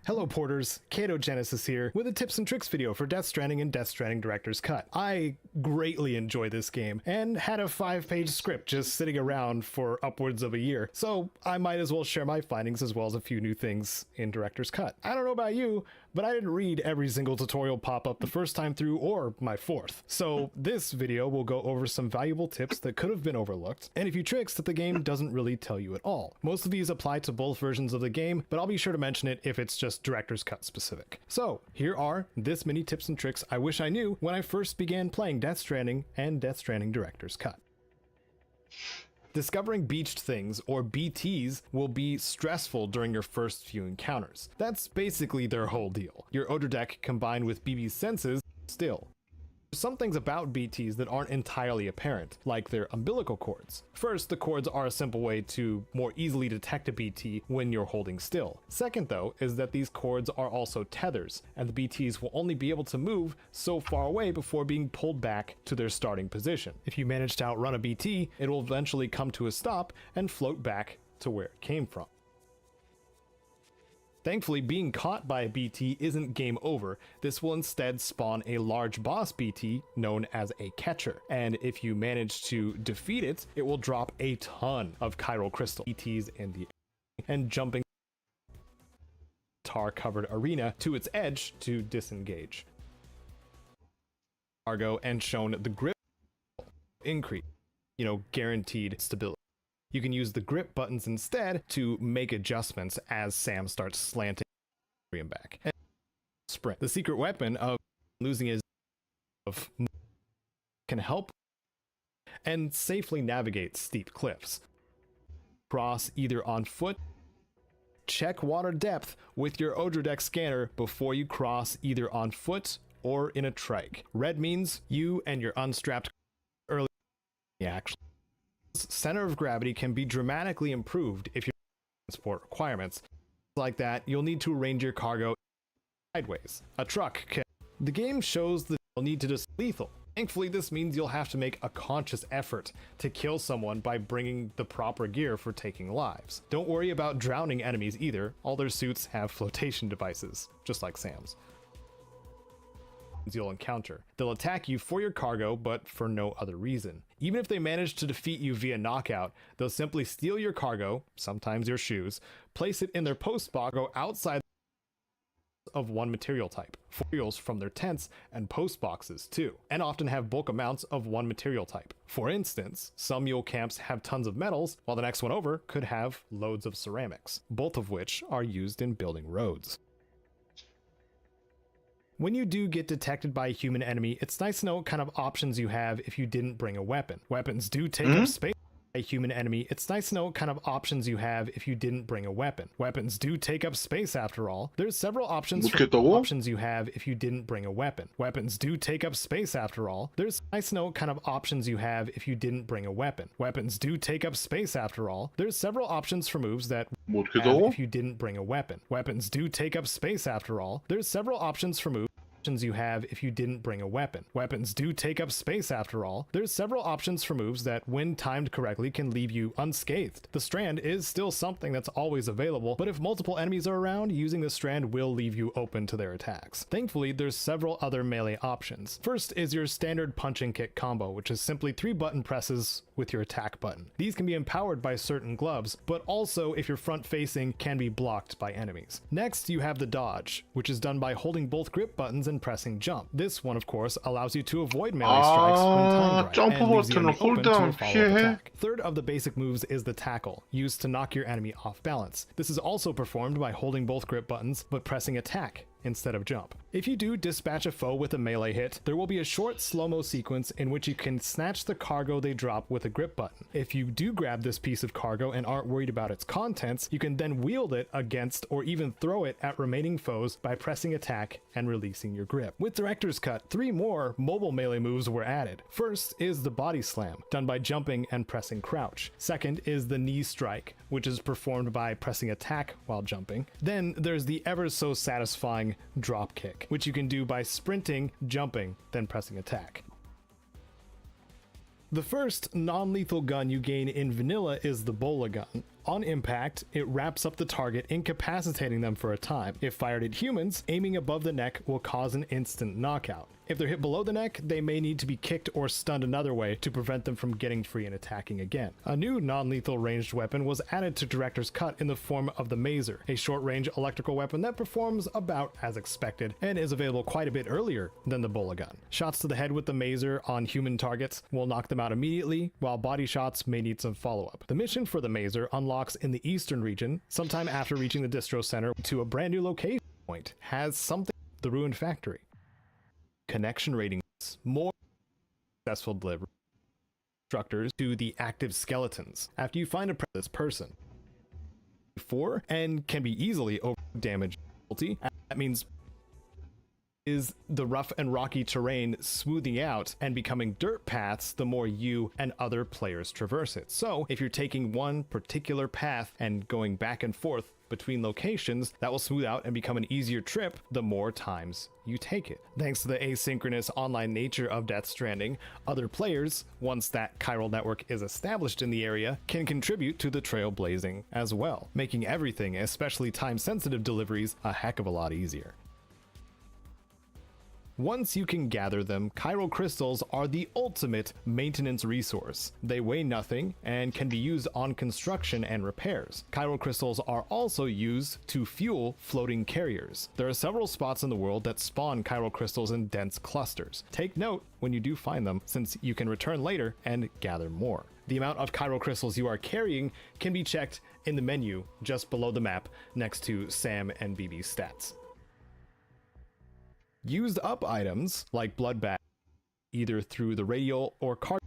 Hello porters, Kato Genesis here with a tips and tricks video for Death Stranding and Death Stranding Director's Cut. I greatly enjoy this game and had a 5-page script just sitting around for upwards of a year, so I might as well share my findings as well as a few new things in Director's Cut. I don't know about you, but I didn't read every single tutorial pop up the first time through or my fourth. So this video will go over some valuable tips that could have been overlooked and a few tricks that the game doesn't really tell you at all. Most of these apply to both versions of the game, but I'll be sure to mention it if it's just Director's Cut specific. So here are this many tips and tricks I wish I knew when I first began playing Death Stranding and Death Stranding Director's Cut. Discovering beached things, or BTs, will be stressful during your first few encounters. That's basically their whole deal. Your odor deck combined with BB's senses still. There's some things about BTs that aren't entirely apparent, like their umbilical cords. First, the cords are a simple way to more easily detect a BT when you're holding still. Second though, is that these cords are also tethers, and the BTs will only be able to move so far away before being pulled back to their starting position. If you manage to outrun a BT, it will eventually come to a stop and float back to where it came from. Thankfully, being caught by a BT isn't game over. This will instead spawn a large boss BT known as a catcher. And if you manage to defeat it, it will drop a ton of chiral crystal BTs in the air and jumping tar-covered arena to its edge to disengage. Cargo and shown the grip increase, guaranteed stability. You can use the grip buttons instead to make adjustments as Sam starts slanting him back. And sprint. The secret weapon of losing his can help and safely navigate steep cliffs. Cross either on foot. Check water depth with your odor deck scanner before you cross either on foot or in a trike. Red means you and your unstrapped early action. Center of gravity can be dramatically improved if you transport requirements. Like that, you'll need to arrange your cargo sideways. A truck can. The game shows that you'll need to just lethal. Thankfully, this means you'll have to make a conscious effort to kill someone by bringing the proper gear for taking lives. Don't worry about drowning enemies either. All their suits have flotation devices, just like Sam's. You'll encounter. They'll attack you for your cargo, but for no other reason. Even if they manage to defeat you via knockout, they'll simply steal your cargo, sometimes your shoes, place it in their post box, go outside of one material type, materials from their tents and post boxes too, and often have bulk amounts of one material type. For instance, some mule camps have tons of metals, while the next one over could have loads of ceramics, both of which are used in building roads. When you do get detected by a human enemy, it's nice to know what kind of options you have if you didn't bring a weapon. Weapons do take up space. A human enemy, it's nice to know what kind of options you have if you didn't bring a weapon. Weapons do take up space after all. There's several options you have if you didn't bring a weapon. Weapons do take up space after all. There's nice to know what kind of options you have if you didn't bring a weapon. Weapons do take up space after all. There's several options for moves that if you didn't bring a weapon. Weapons do take up space after all. There's several options for moves you have if you didn't bring a weapon. Weapons do take up space after all. There's several options for moves that, when timed correctly, can leave you unscathed. The strand is still something that's always available, but if multiple enemies are around, using the strand will leave you open to their attacks. Thankfully, there's several other melee options. First is your standard punch and kick combo, which is simply 3 button presses with your attack button. These can be empowered by certain gloves, but also, if you're front facing, can be blocked by enemies. Next, you have the dodge, which is done by holding both grip buttons and pressing jump. This one, of course, allows you to avoid melee strikes when timed right, and leaves the enemy open to a follow-up attack. Third of the basic moves is the tackle, used to knock your enemy off balance. This is also performed by holding both grip buttons, but pressing attack instead of jump. If you do dispatch a foe with a melee hit, there will be a short slow-mo sequence in which you can snatch the cargo they drop with a grip button. If you do grab this piece of cargo and aren't worried about its contents, you can then wield it against or even throw it at remaining foes by pressing attack and releasing your grip. With Director's Cut, 3 more mobile melee moves were added. First is the body slam, done by jumping and pressing crouch. Second is the knee strike, which is performed by pressing attack while jumping. Then there's the ever so satisfying drop kick, which you can do by sprinting, jumping, then pressing attack. The first non-lethal gun you gain in vanilla is the bola gun. On impact, it wraps up the target, incapacitating them for a time. If fired at humans, aiming above the neck will cause an instant knockout. If they're hit below the neck, they may need to be kicked or stunned another way to prevent them from getting free and attacking again. A new non-lethal ranged weapon was added to Director's Cut in the form of the Mazer, a short-range electrical weapon that performs about as expected and is available quite a bit earlier than the Bola gun. Shots to the head with the Mazer on human targets will knock them out immediately, while body shots may need some follow-up. The mission for the Mazer unlocks in the eastern region, sometime after reaching the distro center to a brand new location point, has something the ruined factory. Connection ratings, more successful delivery instructors to the active skeletons after you find this person. 4 and can be easily over damage. That means is the rough and rocky terrain smoothing out and becoming dirt paths the more you and other players traverse it. So if you're taking one particular path and going back and forth between locations, that will smooth out and become an easier trip the more times you take it. Thanks to the asynchronous online nature of Death Stranding, other players, once that chiral network is established in the area, can contribute to the trailblazing as well, making everything, especially time-sensitive deliveries, a heck of a lot easier. Once you can gather them, chiral crystals are the ultimate maintenance resource. They weigh nothing and can be used on construction and repairs. Chiral crystals are also used to fuel floating carriers. There are several spots in the world that spawn chiral crystals in dense clusters. Take note when you do find them, since you can return later and gather more. The amount of chiral crystals you are carrying can be checked in the menu just below the map next to Sam and BB's stats. Used up items like blood bag, either through the radial or card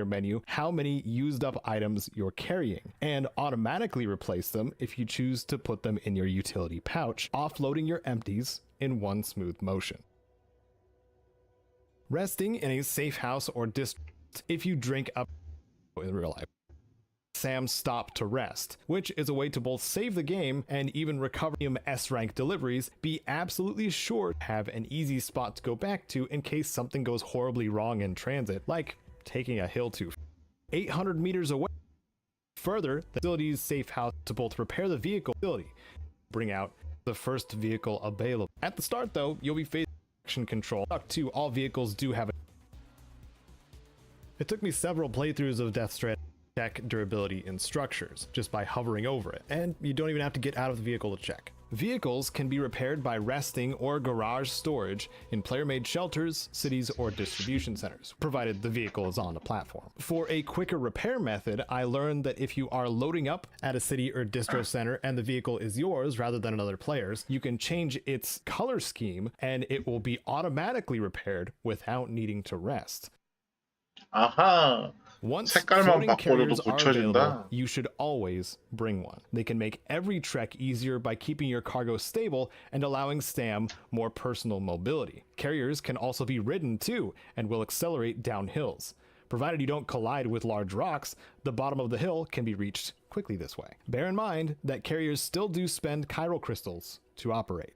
menu, how many used up items you're carrying, and automatically replace them if you choose to put them in your utility pouch, offloading your empties in one smooth motion. Resting in a safe house or district if you drink up in real life. Sam Stop to Rest, which is a way to both save the game and even recover S-rank deliveries, be absolutely sure to have an easy spot to go back to in case something goes horribly wrong in transit, like taking a hill to 800 meters away. Further, the facility's safe house to both repair the vehicle and bring out the first vehicle available. At the start though, you'll be facing traction control. Too, all vehicles do have It took me several playthroughs of Death Stranding check durability in structures just by hovering over it, and you don't even have to get out of the vehicle to check. Vehicles can be repaired by resting or garage storage in player-made shelters, cities, or distribution centers, provided the vehicle is on a platform. For a quicker repair method, I learned that if you are loading up at a city or distro center and the vehicle is yours rather than another player's, you can change its color scheme and it will be automatically repaired without needing to rest. 아하. Once 색깔만 floating 바꿔줘도 carriers are available, 고쳐진다. you should always bring one. They can make every trek easier by keeping your cargo stable and allowing Sam more personal mobility. Carriers can also be ridden too and will accelerate down hills. Provided you don't collide with large rocks, the bottom of the hill can be reached quickly this way. Bear in mind that carriers still do spend chiral crystals to operate.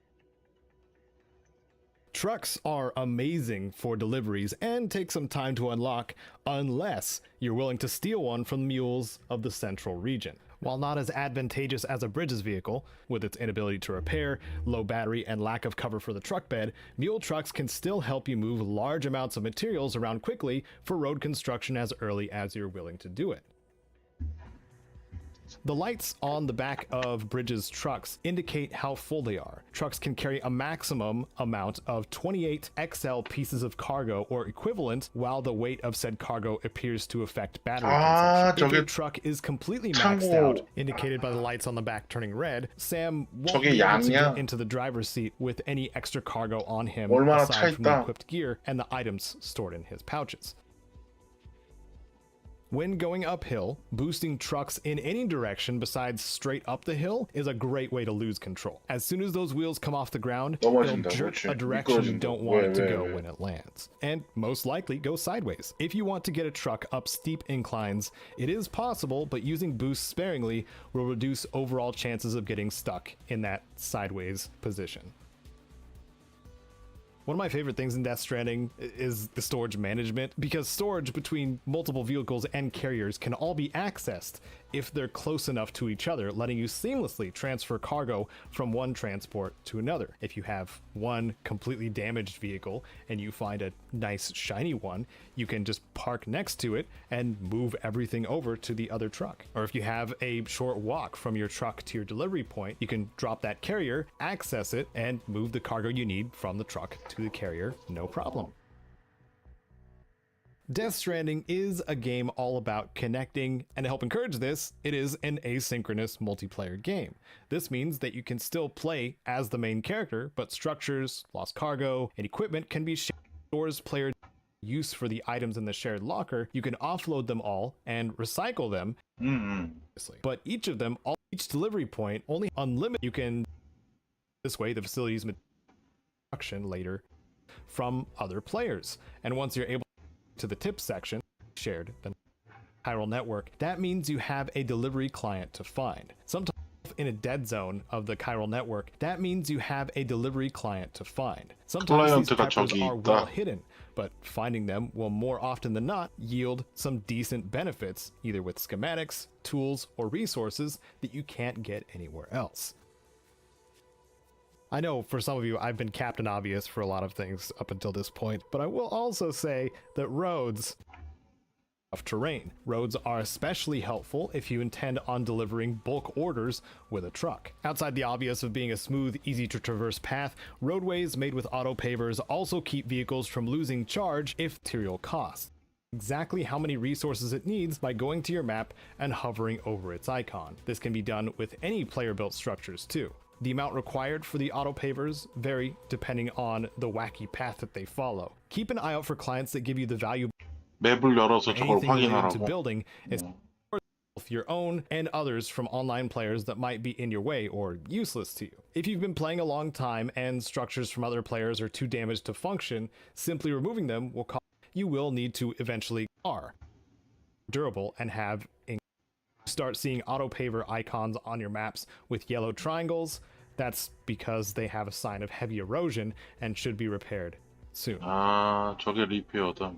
Trucks are amazing for deliveries and take some time to unlock unless you're willing to steal one from the mules of the central region. While not as advantageous as a bridges vehicle, with its inability to repair, low battery, and lack of cover for the truck bed, mule trucks can still help you move large amounts of materials around quickly for road construction as early as you're willing to do it. The lights on the back of Bridges trucks indicate how full they are. Trucks can carry a maximum amount of 28 XL pieces of cargo or equivalent, while the weight of said cargo appears to affect battery consumption. If a truck is completely maxed out, indicated by the lights on the back turning red, Sam won't be able to get into the driver's seat with any extra cargo on him aside from the equipped gear and the items stored in his pouches. When going uphill, boosting trucks in any direction besides straight up the hill is a great way to lose control. As soon as those wheels come off the ground, they'll jerk a direction you don't want it to go when it lands, and most likely go sideways. If you want to get a truck up steep inclines, it is possible, but using boosts sparingly will reduce overall chances of getting stuck in that sideways position. One of my favorite things in Death Stranding is the storage management, because storage between multiple vehicles and carriers can all be accessed if they're close enough to each other, letting you seamlessly transfer cargo from one transport to another. If you have one completely damaged vehicle and you find a nice shiny one, you can just park next to it and move everything over to the other truck. Or if you have a short walk from your truck to your delivery point, you can drop that carrier, access it, and move the cargo you need from the truck to the carrier, no problem. Death Stranding is a game all about connecting, and to help encourage this, it is an asynchronous multiplayer game. This means that you can still play as the main character, but structures, lost cargo, and equipment can be shared. Stores player use for the items in the shared locker, you can offload them all and recycle them. But each of them, each delivery point, only unlimited. You can this way the facilities production later from other players, and once you're able to the tip section shared the chiral network, that means you have a delivery client to find. Sometimes in a dead zone of the chiral network, that means you have a delivery client to find. Sometimes these peppers are well hidden, but finding them will more often than not yield some decent benefits, either with schematics, tools, or resources that you can't get anywhere else. I know for some of you, I've been Captain Obvious for a lot of things up until this point, but I will also say that roads of terrain. Roads are especially helpful if you intend on delivering bulk orders with a truck. Outside the obvious of being a smooth, easy to traverse path, roadways made with auto pavers also keep vehicles from losing charge if material costs. Exactly how many resources it needs by going to your map and hovering over its icon. This can be done with any player-built structures too. The amount required for the auto pavers vary depending on the wacky path that they follow. Keep an eye out for clients that give you the value 맵을 열어서 저걸 anything related to 확인하라고. building, is both your own and others from online players that might be in your way or useless to you. If you've been playing a long time and structures from other players are too damaged to function, simply removing them will cause you will need to eventually are durable and have start seeing auto paver icons on your maps with yellow triangles. That's because they have a sign of heavy erosion and should be repaired soon. 아, 저게 리페어다.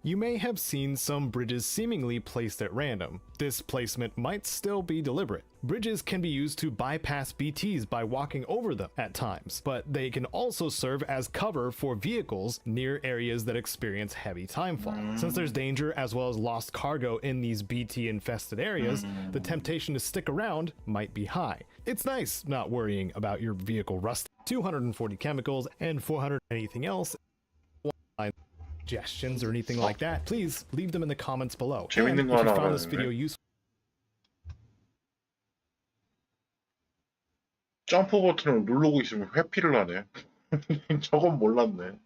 You may have seen some bridges seemingly placed at random. This placement might still be deliberate. Bridges can be used to bypass BTs by walking over them at times, but they can also serve as cover for vehicles near areas that experience heavy timefall. Since there's danger as well as lost cargo in these BT-infested areas, the temptation to stick around might be high. It's nice not worrying about your vehicle rusting. 240 chemicals and 400 anything else. Suggestions or anything like that, please leave them in the comments below. And 재밌는 if 거 you 하나 found this 알았네. video useful, 점프 버튼을 누르고 있으면 회피를 하네. 저건 몰랐네.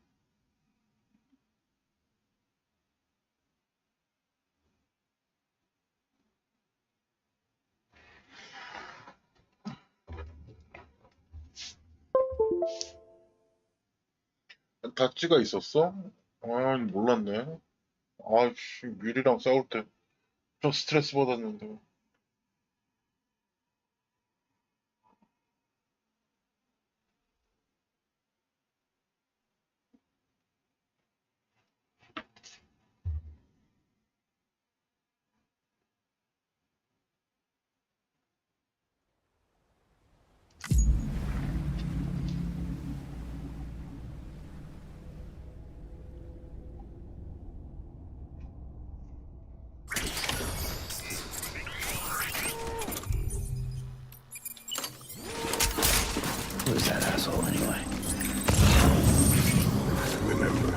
닷지가 있었어? 아, 몰랐네. 아이씨, 뮤리랑 싸울 때 저 스트레스 받았는데. Who's that asshole anyway? Remember.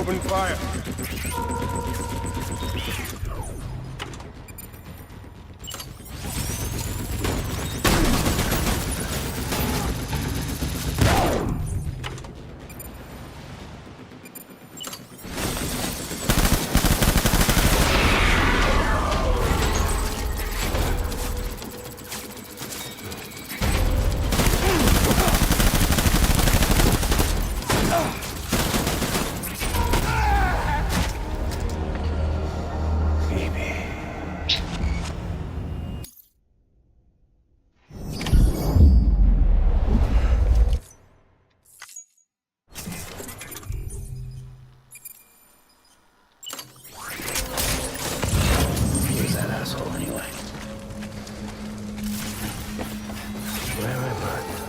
Open fire. Who's that asshole anyway? Where am I?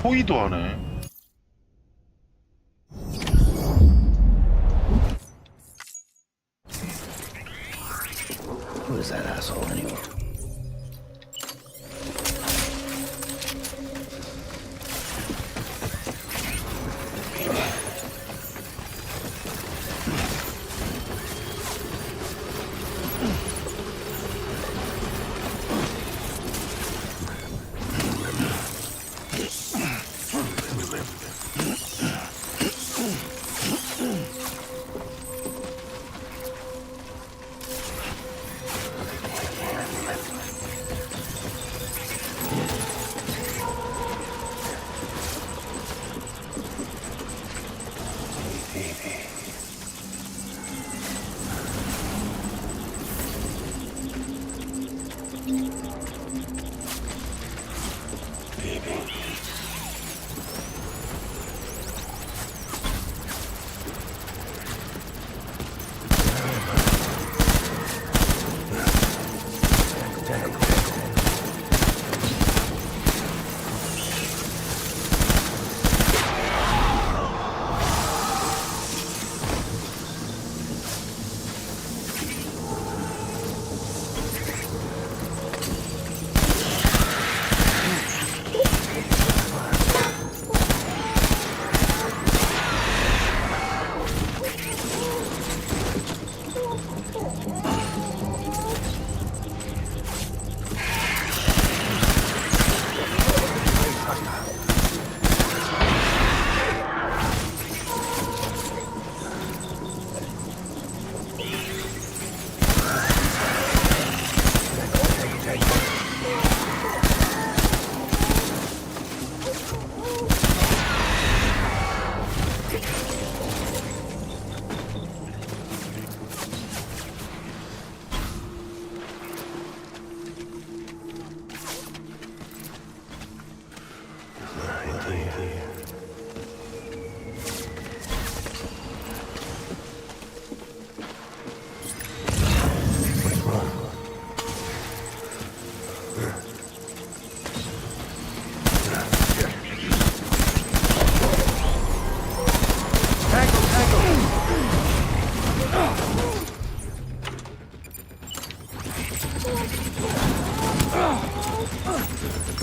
호의도 하네. Who is that asshole anyway?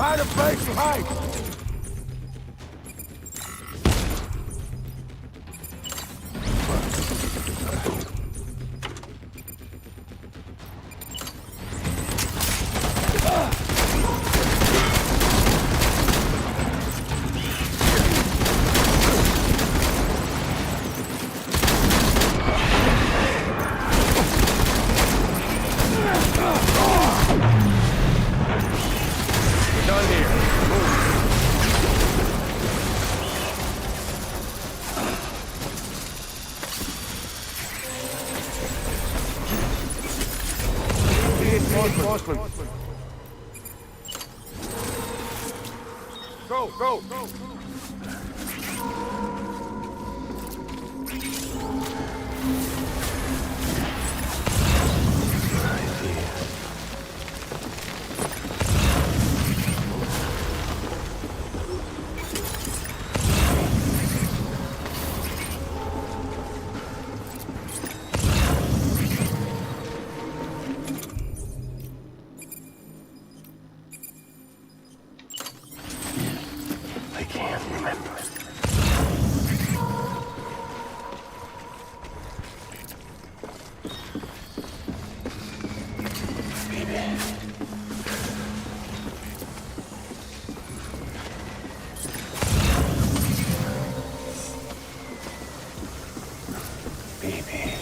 Find a place to hide! Reinforcement. Go. I can't remember. Baby.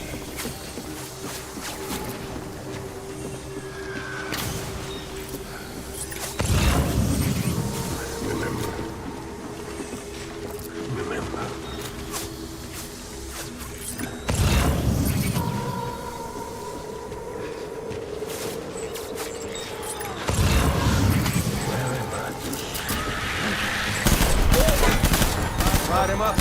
Remember. Ride him up.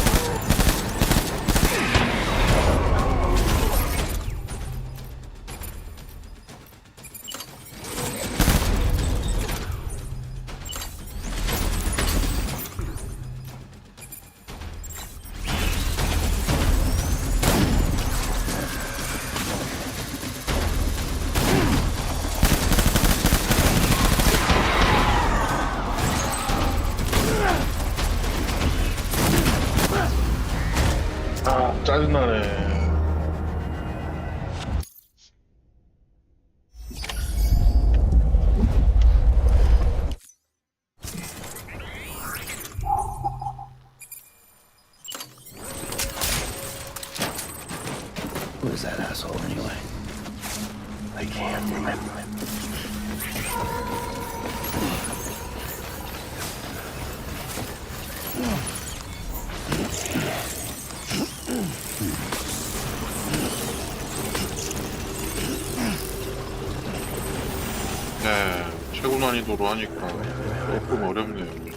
아, 짜증나네. Who is that asshole anyway? I can't remember. 네, 최고 난이도로 하니까 조금 어렵네요.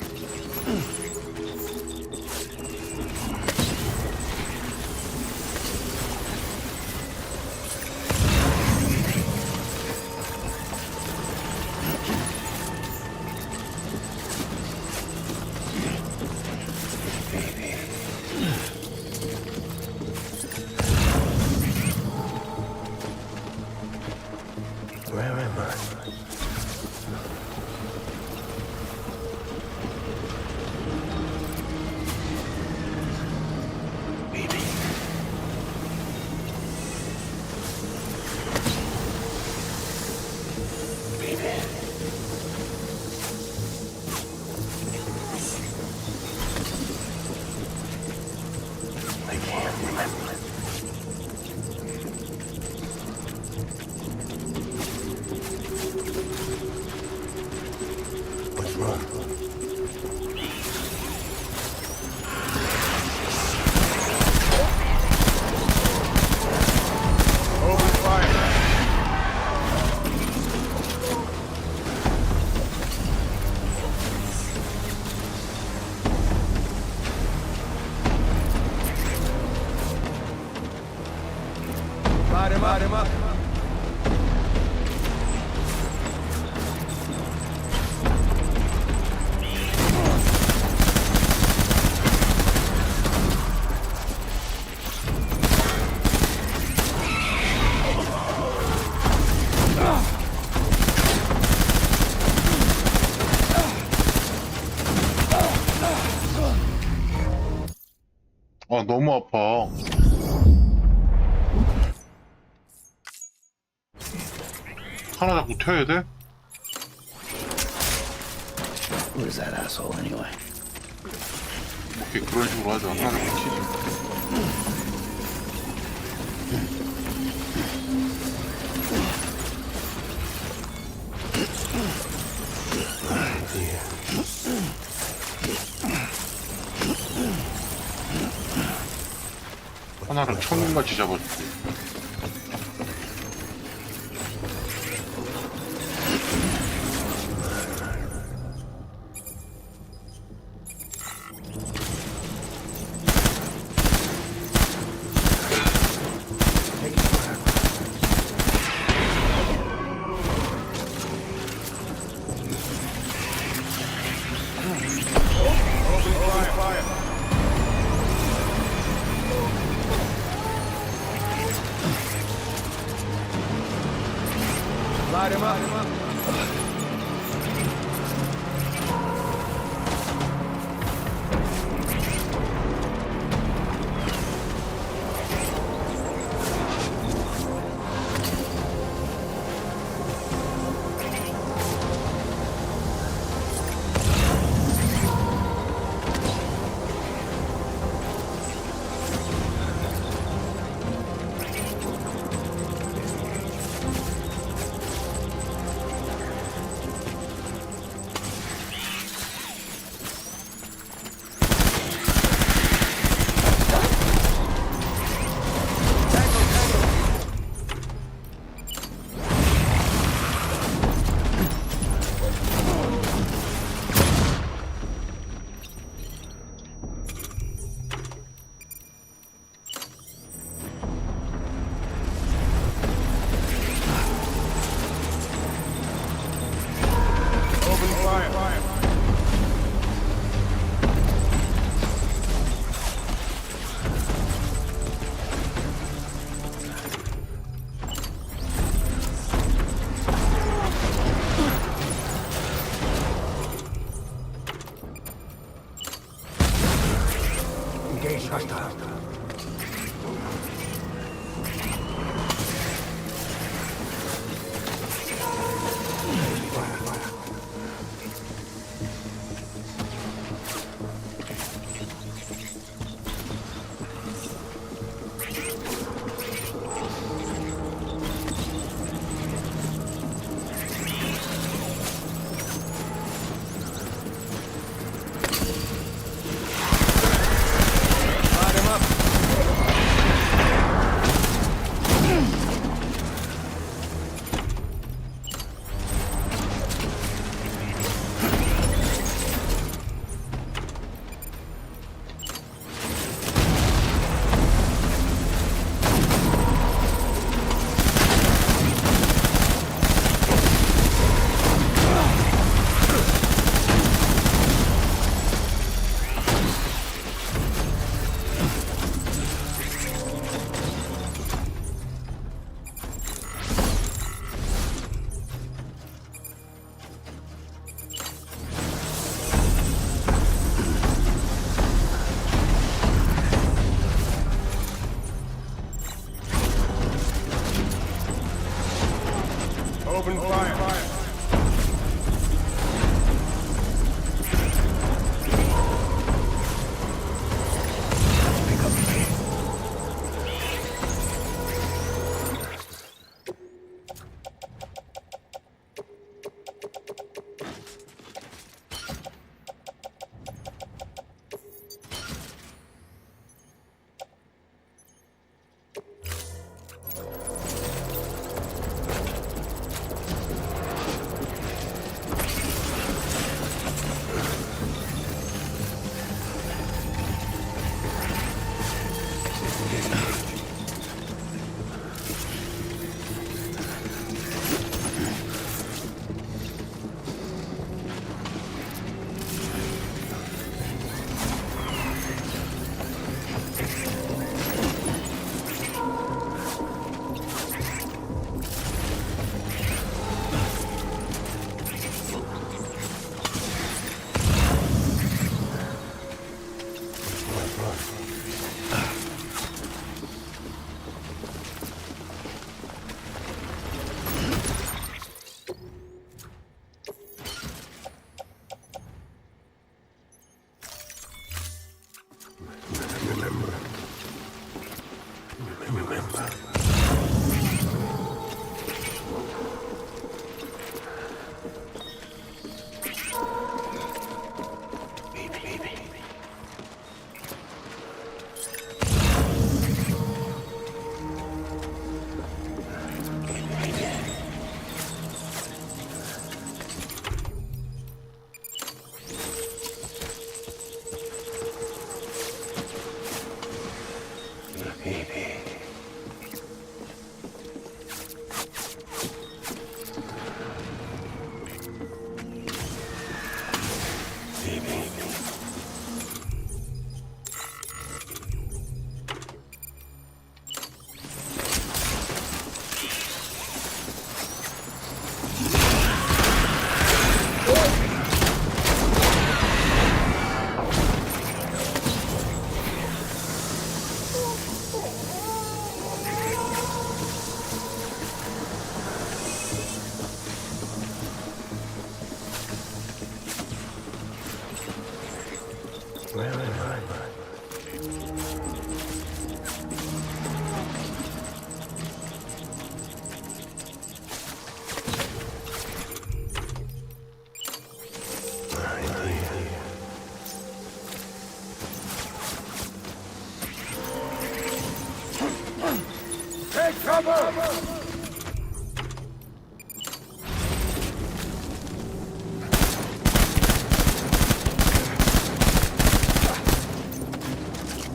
Where am I? Baby. Baby. I can't remember. What's wrong? Open fire. Ride him up. 아, 너무 아파. 하나 자꾸 튀어야 돼? Who is that asshole anyway? 오케이, 그런 식으로 하자. 하나 자꾸 튀지. 하나를 천문같이 잡아줄게. Light him up. Open fire. Engage hostile. Light him up. Open fire. Pick up the pace.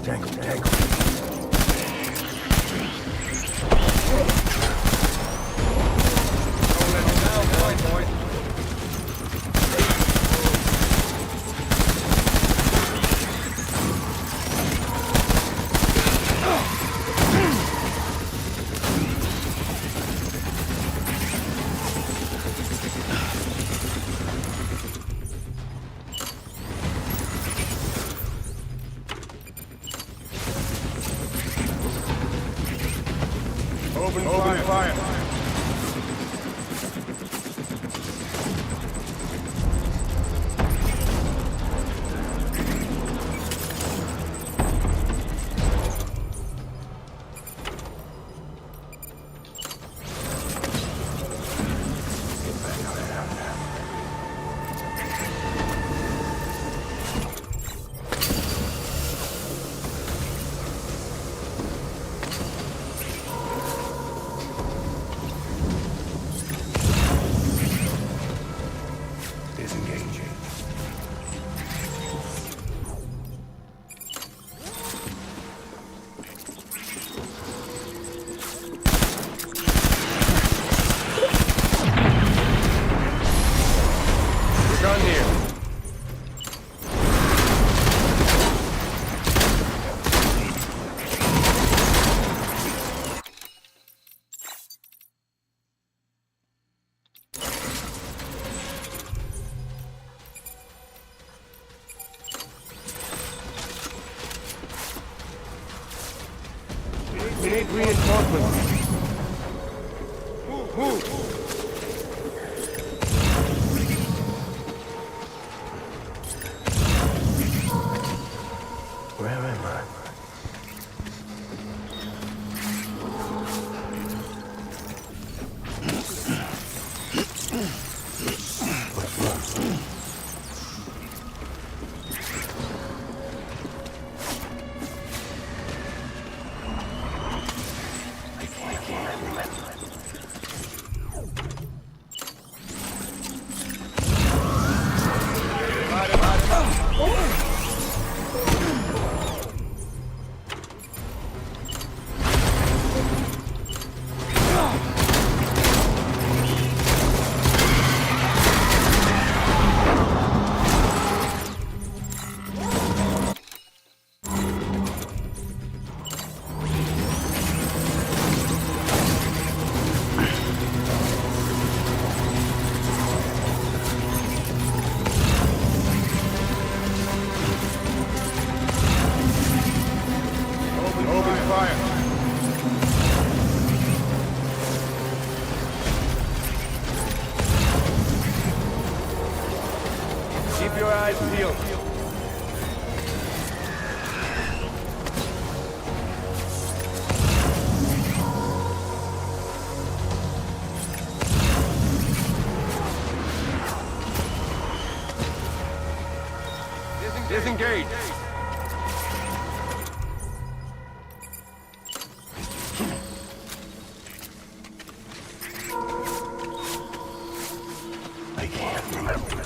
Tango, tango. Don't let me down, boys. Open fire. Disengaging. We're done here. We need reinforcements. Move. Where am I? I can't remember. Open fire. Keep your eyes peeled. Disengage. I can't remember.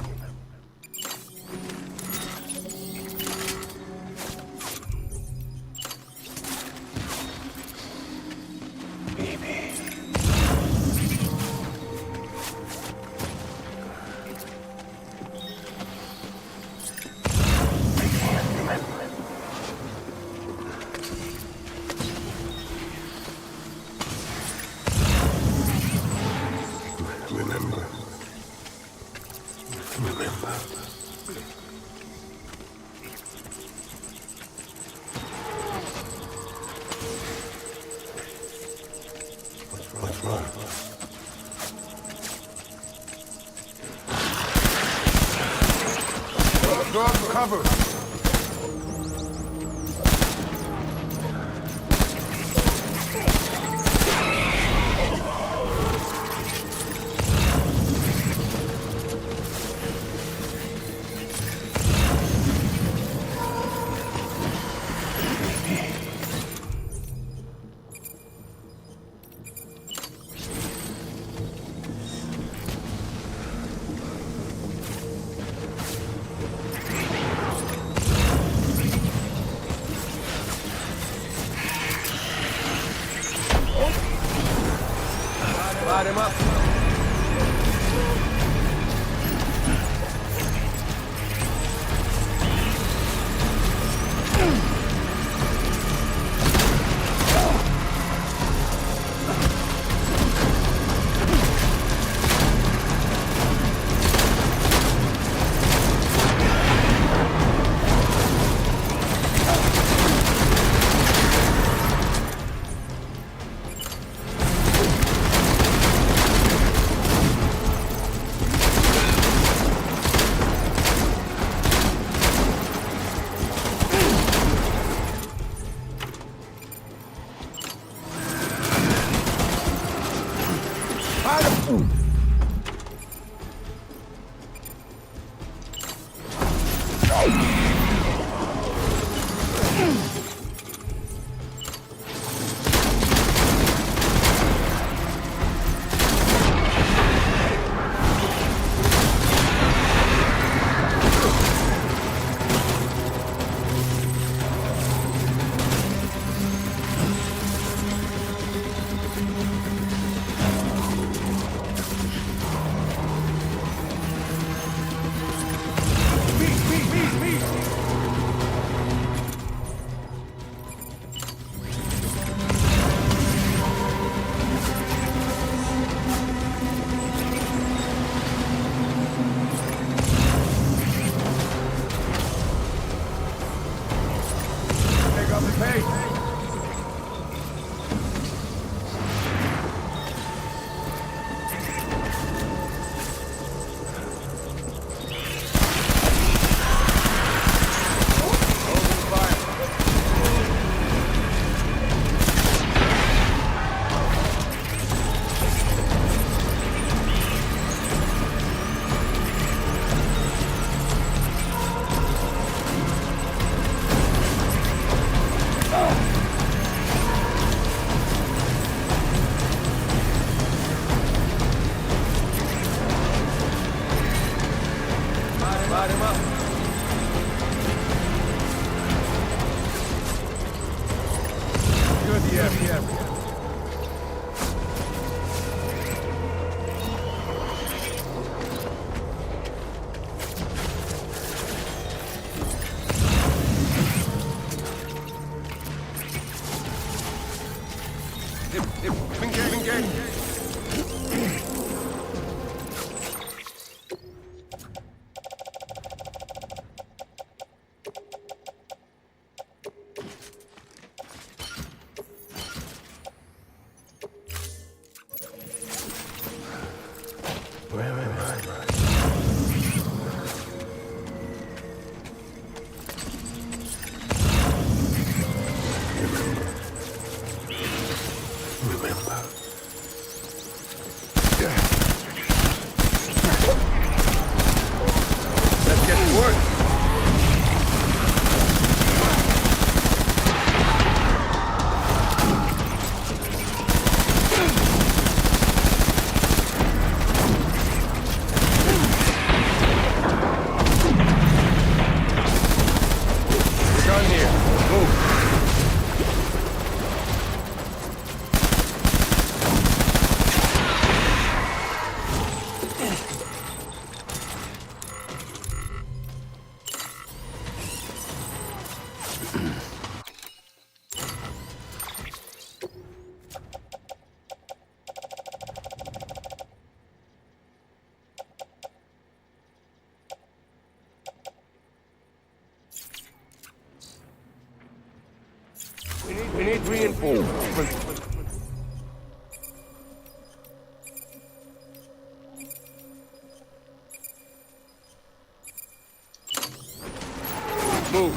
Maybe. I can't remember. Remember. Remember. What's wrong? Go up for cover. Light him up. Light him up. Good, yeah. Engage. Let's get to work. We're done here. Move. We need reinforcements. Move.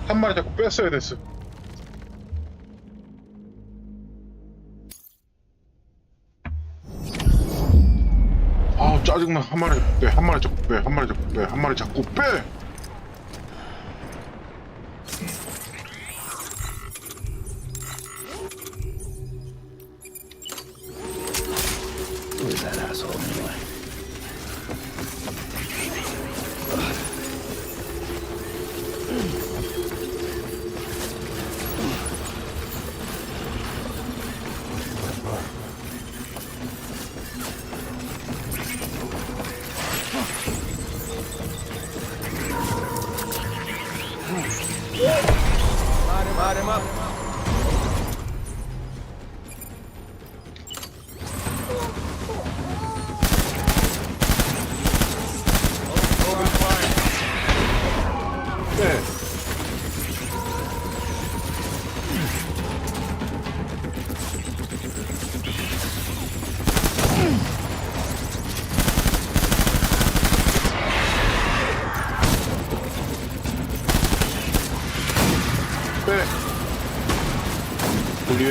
한 마리 자꾸 뺐어야 됐어. 아 짜증나. 한 마리 빼. 한 마리 자꾸 빼. 한 마리 자꾸 빼. 한 마리 자꾸 빼. Who's that asshole anyway? Light him up. Open fire. 빼. 빼. 우리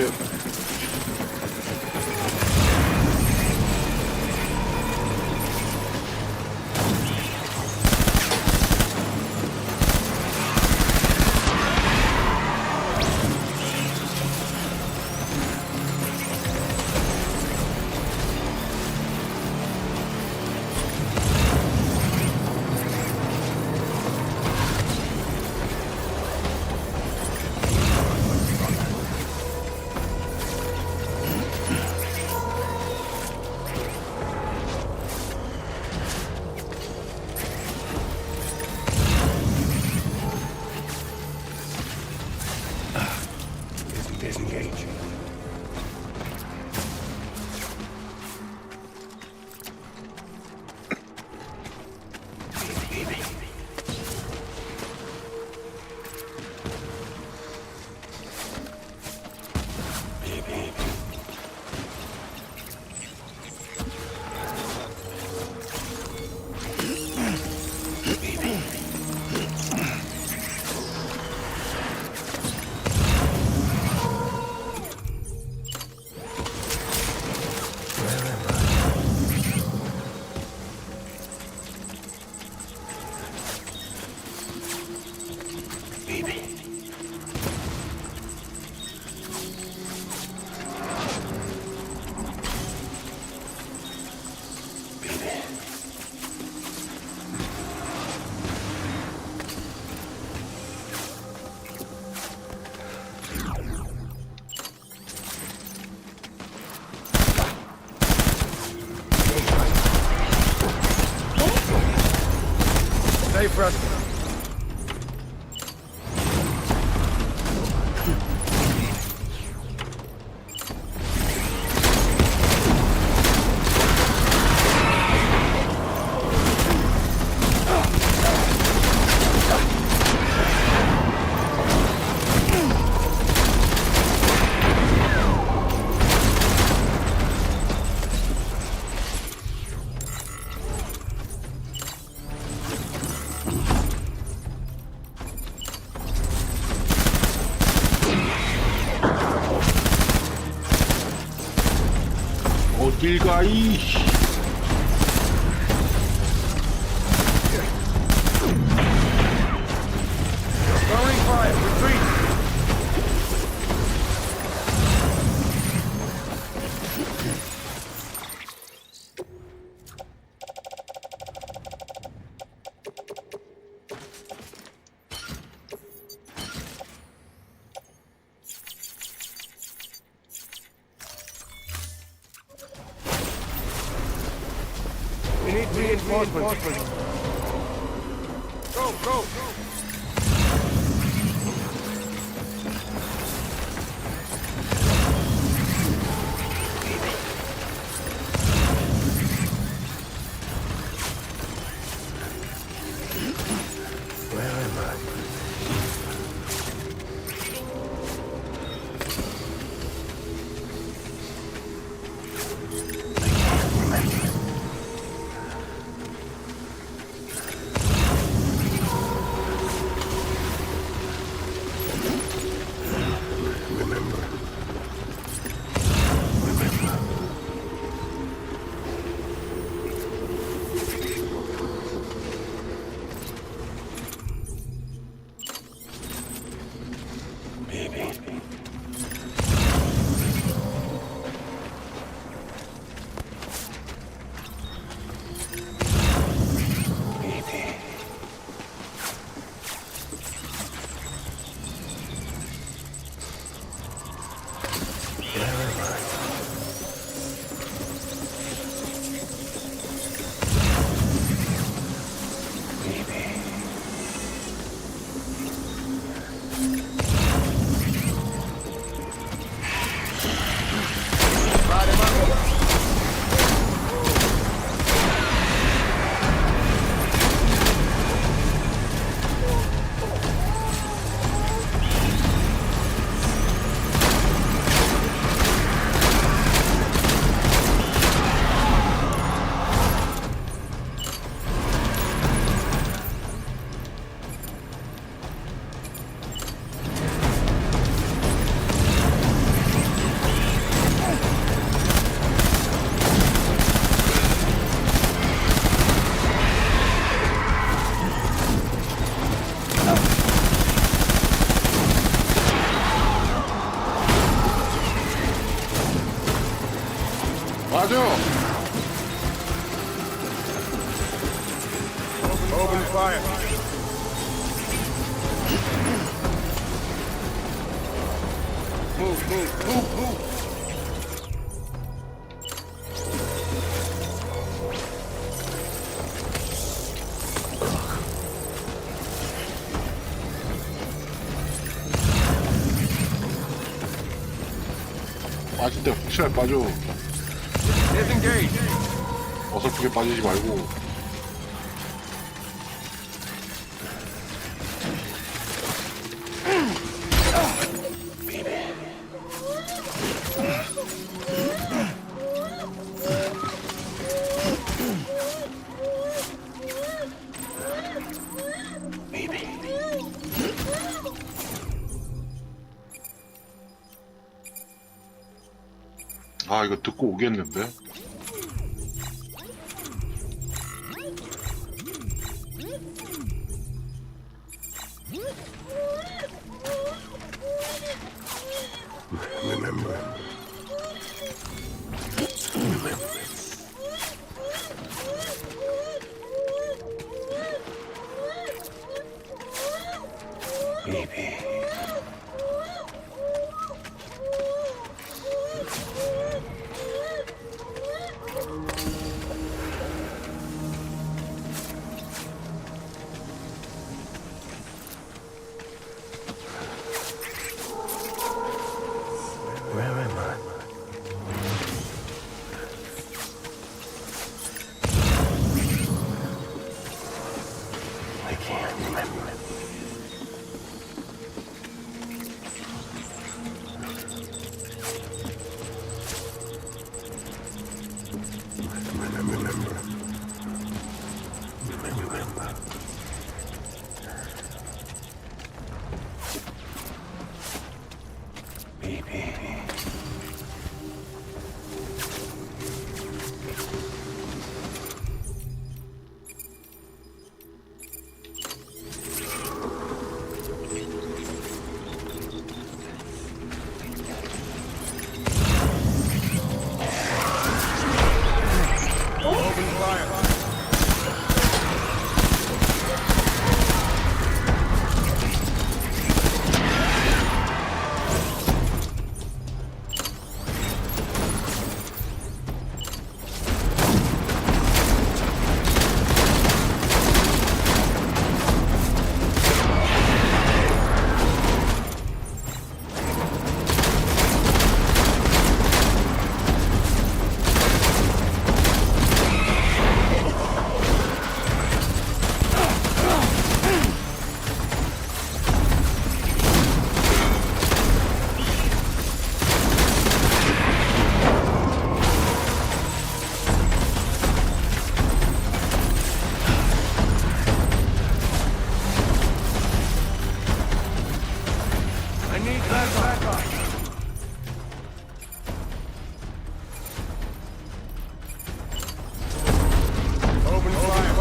Disengage. Safe, Rusty. 어딜 가, 이. Throwing fire. Retreat. Reinforcements. Go. 맞아. Open fire. Move. 빠질 때 확실하게 빠져. Disengage. 어설프게 빠지지 말고. 아, 이거 듣고 오겠는데? I need backup. Open fire.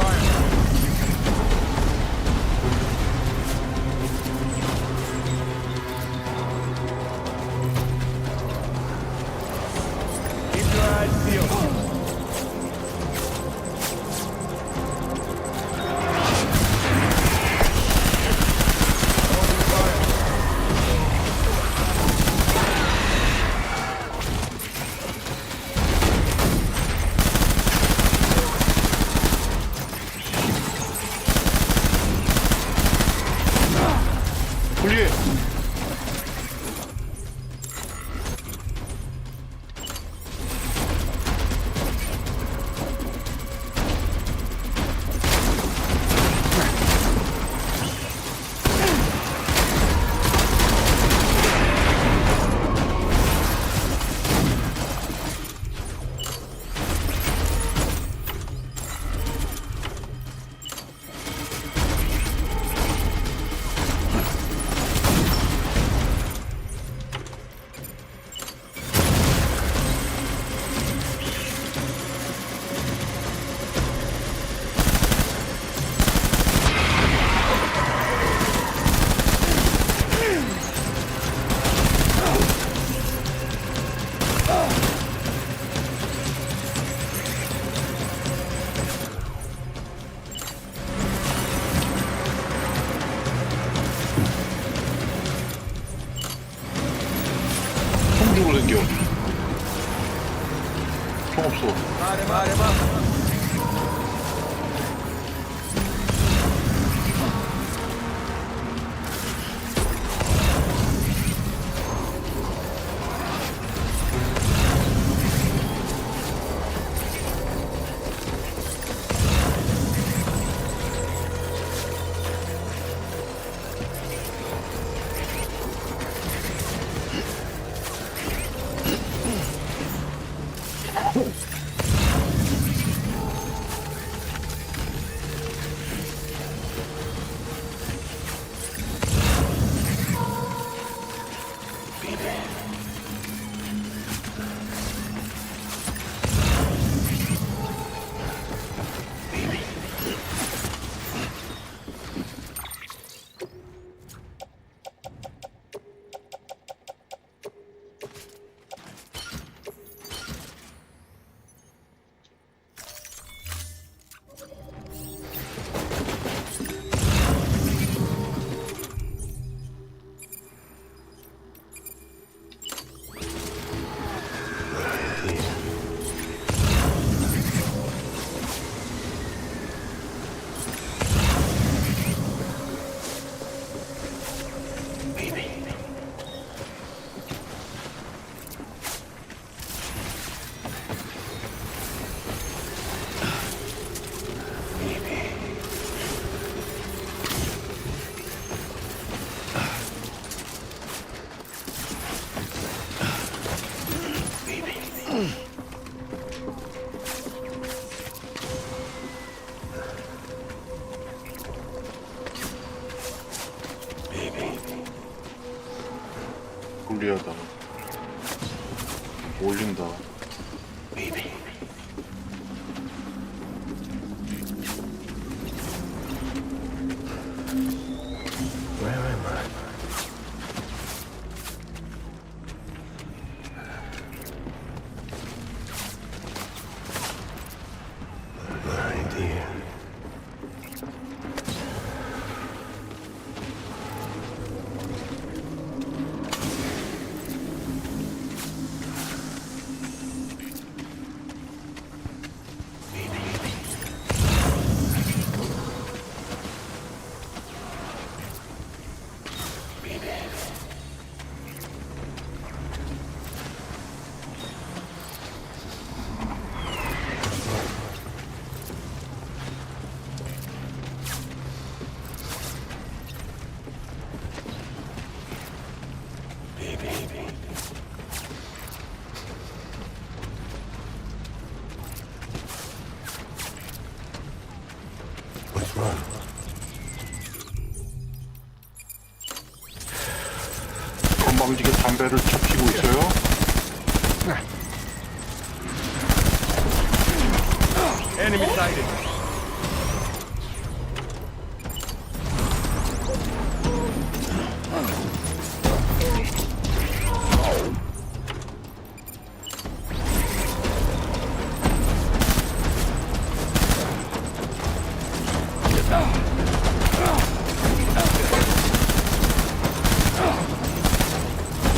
Keep your eyes peeled. 분리해. 총 들고 댕겨. 총 없어. 말해봐. 불리하다. 올린다. Where am I? Right here. What's wrong? 건방지게 담배를 접히고 있어요. Enemy sighted.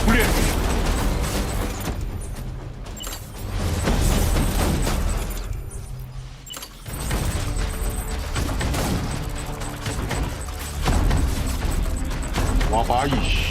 훌리해. 와봐 이씨.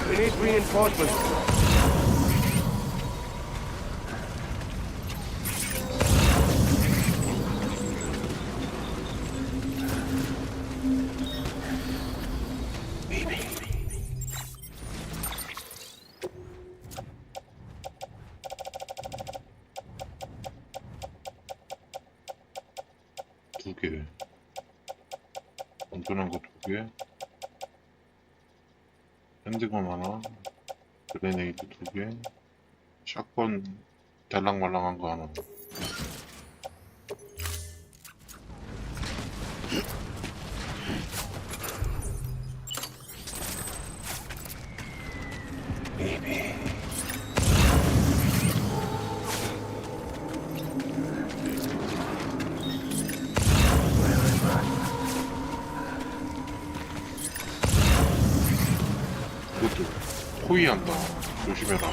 We need reinforcements. 두 개. 안전한 거 두 개. 핸드건 하나. 그레네이드 두 개. 샷건 달랑말랑한 거 하나. 이것도 토의한다. 조심해라.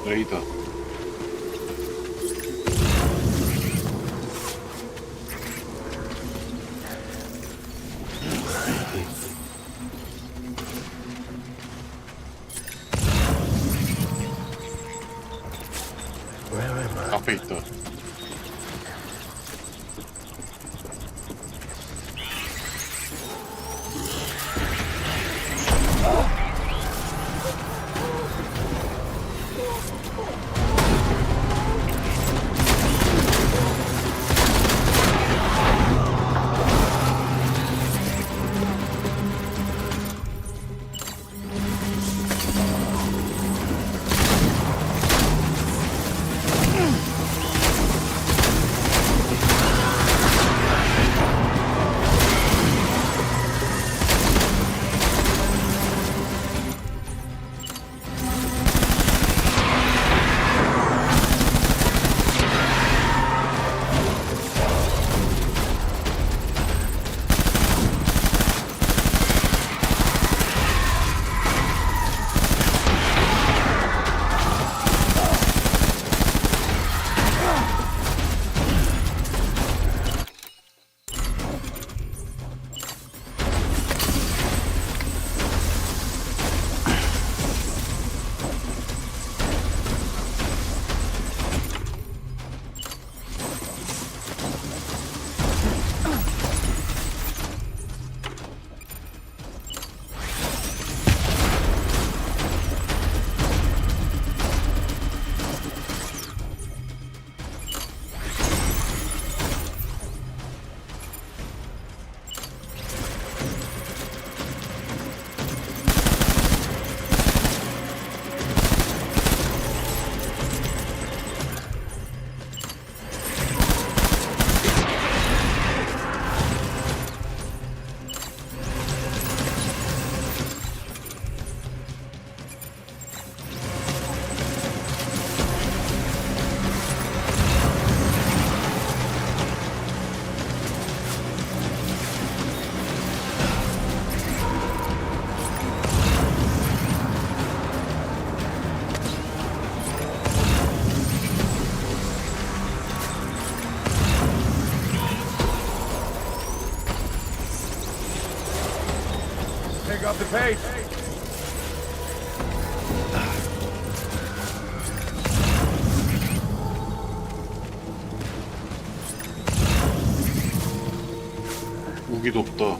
레이더. 앞에 있다. Pick up the pace. 무기도 없다.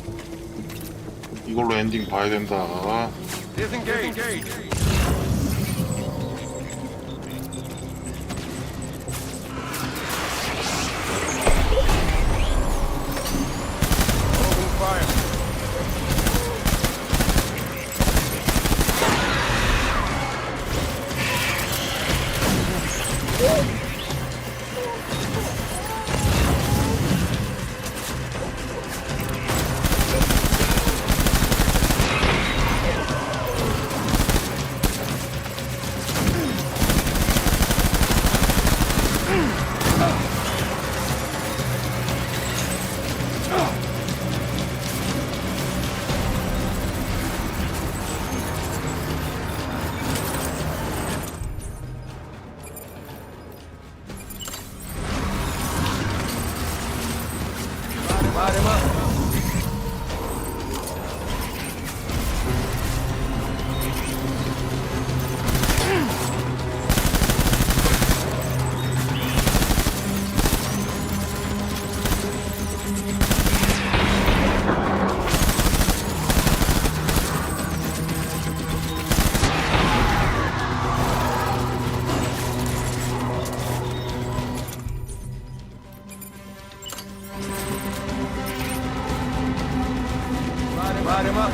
이걸로 엔딩 봐야 된다. Disengage. Open fire. Light him up. Light him up.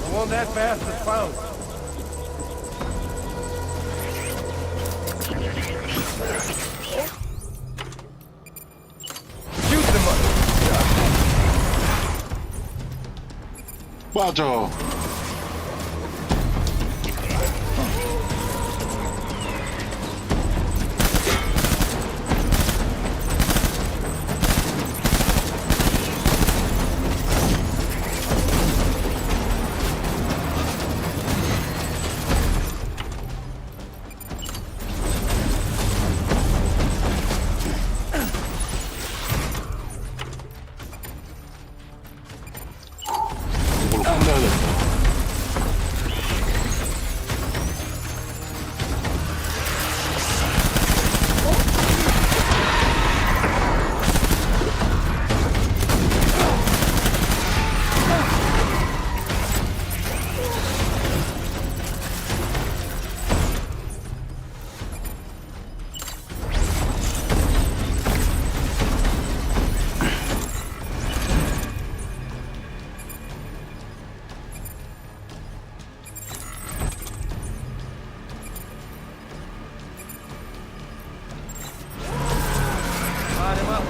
I want that bastard found. Shoot them up. 빠져. 이걸로 끝내야겠다. Light him up.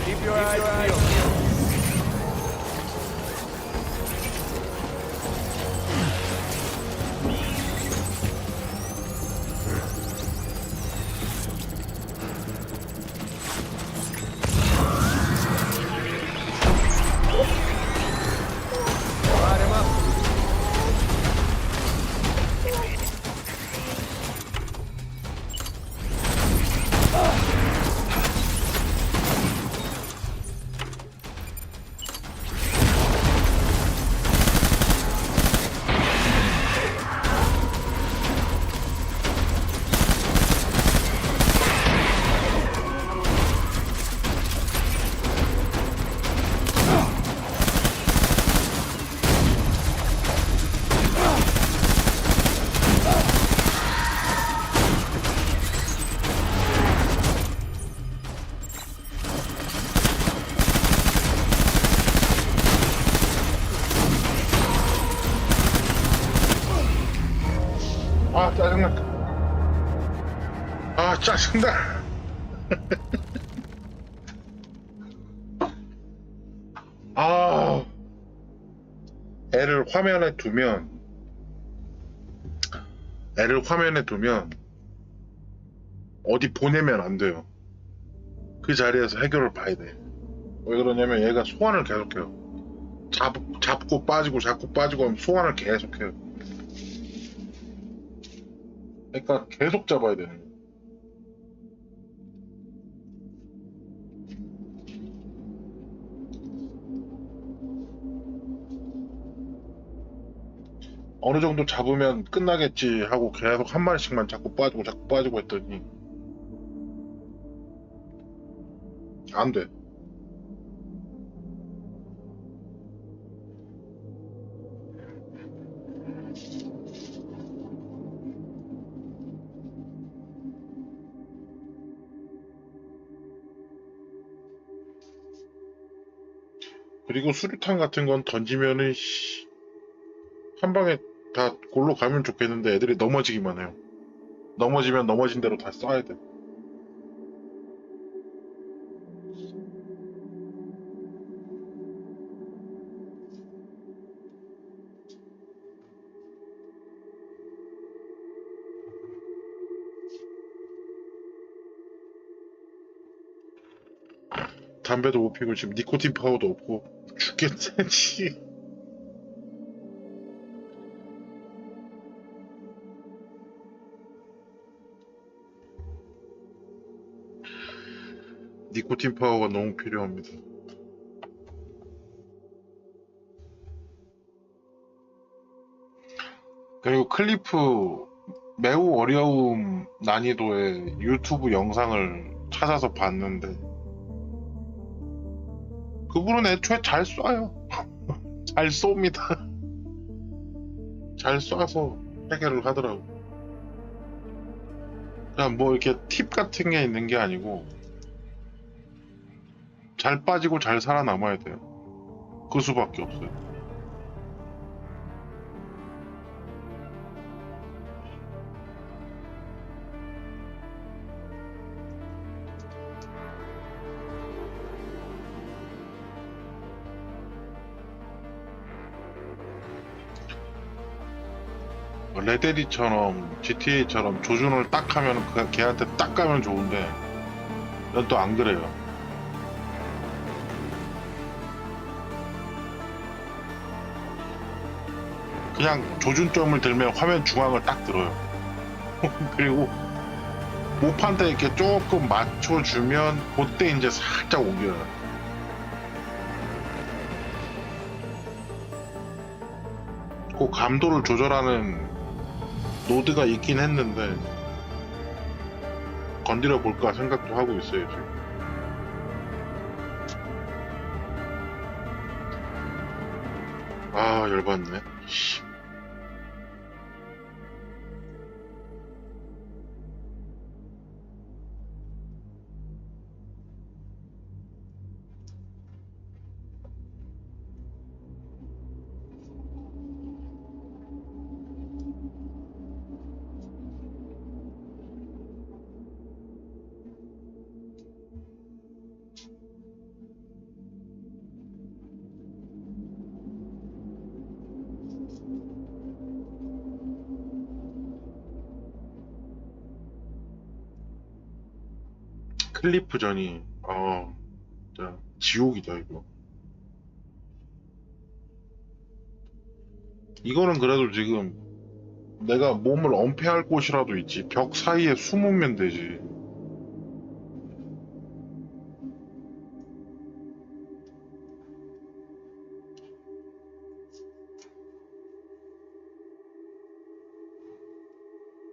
Keep your eyes peeled. Light him up. 아, 짜증나. 아, 짜증나. 아, 애를 화면에 두면 어디 보내면 안 돼요. 그 자리에서 해결을 봐야 돼. 왜 그러냐면 얘가 소환을 계속해요. 잡고 빠지고 하면 소환을 계속해요. 그러니까 계속 잡아야 되는 거예요. 어느 정도 잡으면 끝나겠지 하고 계속 한 마리씩만 자꾸 빠지고 했더니 안 돼. 그리고 수류탄 같은 건 던지면은 한 방에 다 골로 가면 좋겠는데 애들이 넘어지기만 해요. 넘어지면 넘어진 대로 다 쏴야 돼. 담배도 못 피고 지금 니코틴 파우더 없고 죽겠지. 니코틴 파워가 너무 필요합니다. 그리고 클리프 매우 어려움 난이도의 유튜브 영상을 찾아서 봤는데 그분은 애초에 잘 쏴요. 잘 쏩니다. 잘 쏴서 해결을 하더라고. 그냥 뭐 이렇게 팁 같은 게 있는 게 아니고 잘 빠지고 잘 살아남아야 돼요. 그 수밖에 없어요. 레데디처럼 GTA처럼 조준을 딱 하면 걔한테 딱 가면 좋은데 이건 또 안 그래요. 그냥 조준점을 들면 화면 중앙을 딱 들어요. 그리고 모판대 이렇게 조금 맞춰주면 그때 이제 살짝 옮겨요. 그 감도를 조절하는 노드가 있긴 했는데 건드려 볼까 생각도 하고 있어요 지금. 아 열받네. 클리프전이 진짜 지옥이다 이거. 이거는 그래도 지금 내가 몸을 엄폐할 곳이라도 있지 벽 사이에 숨으면 되지.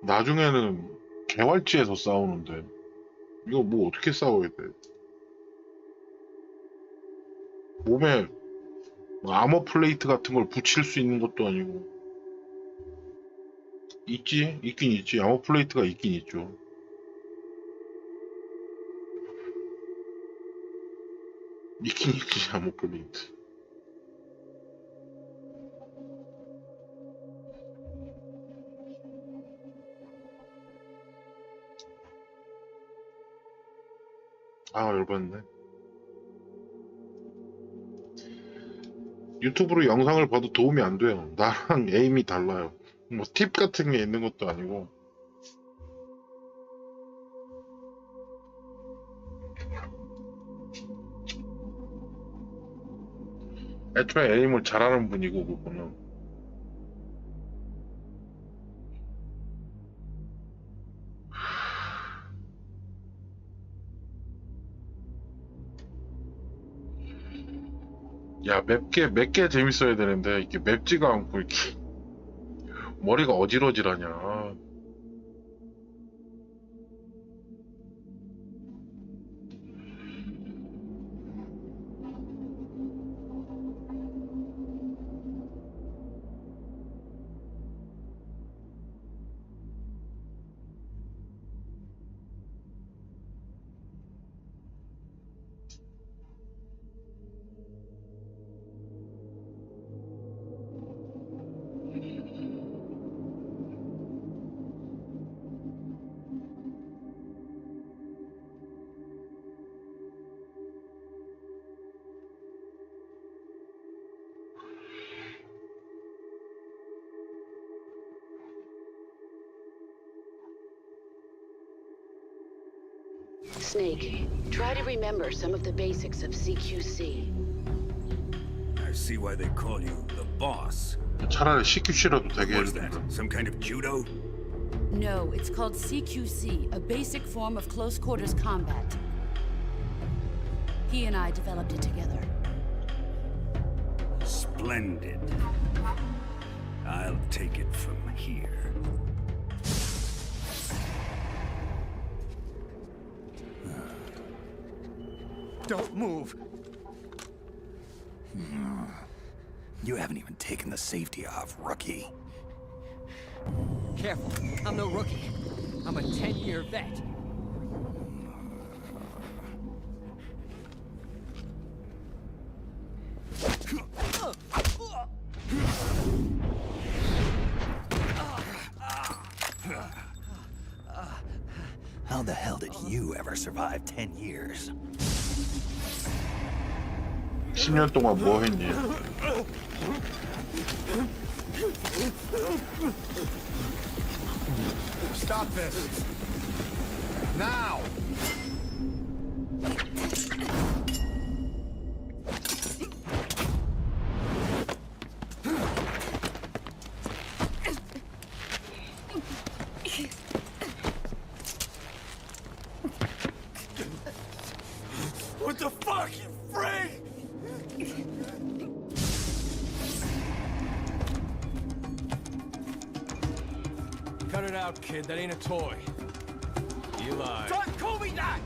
나중에는 개활지에서 싸우는데 이거 뭐 어떻게 싸워야 돼? 몸에 뭐 아머 플레이트 같은 걸 붙일 수 있는 것도 아니고. 있긴 있지. 아머 플레이트가 있긴 있죠. 있긴 있지, 아머 플레이트. 아, 열받네. 유튜브로 영상을 봐도 도움이 안 돼요. 나랑 에임이 달라요. 뭐 팁 같은 게 있는 것도 아니고. 애초에 에임을 잘하는 분이고 그거는. 야, 몇 개 재밌어야 되는데 이게 맵지가 않고 이렇게 머리가 어질어질하냐. Snake, try to remember some of the basics of CQC. I see why they call you the boss. 차라리 CQC라도 되게 What's that? 해주던데. Some kind of judo? No, it's called CQC, a basic form of close quarters combat. He and I developed it together. Splendid. I'll take it from here. Don't move. You haven't even taken the safety off, rookie. Careful. I'm no rookie. I'm a 10-year vet. How the hell did you ever survive 10 years? 10년 동안 뭐 했니? Stop this. Now! What the fuck, you freak? Cut it out, kid. That ain't a toy. Eli. Don't call me that!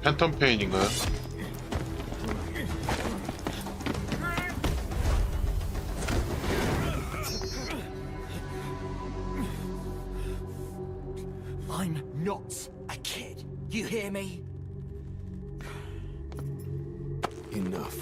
팬텀 페인인가요? I'm not a kid. You hear me? Enough.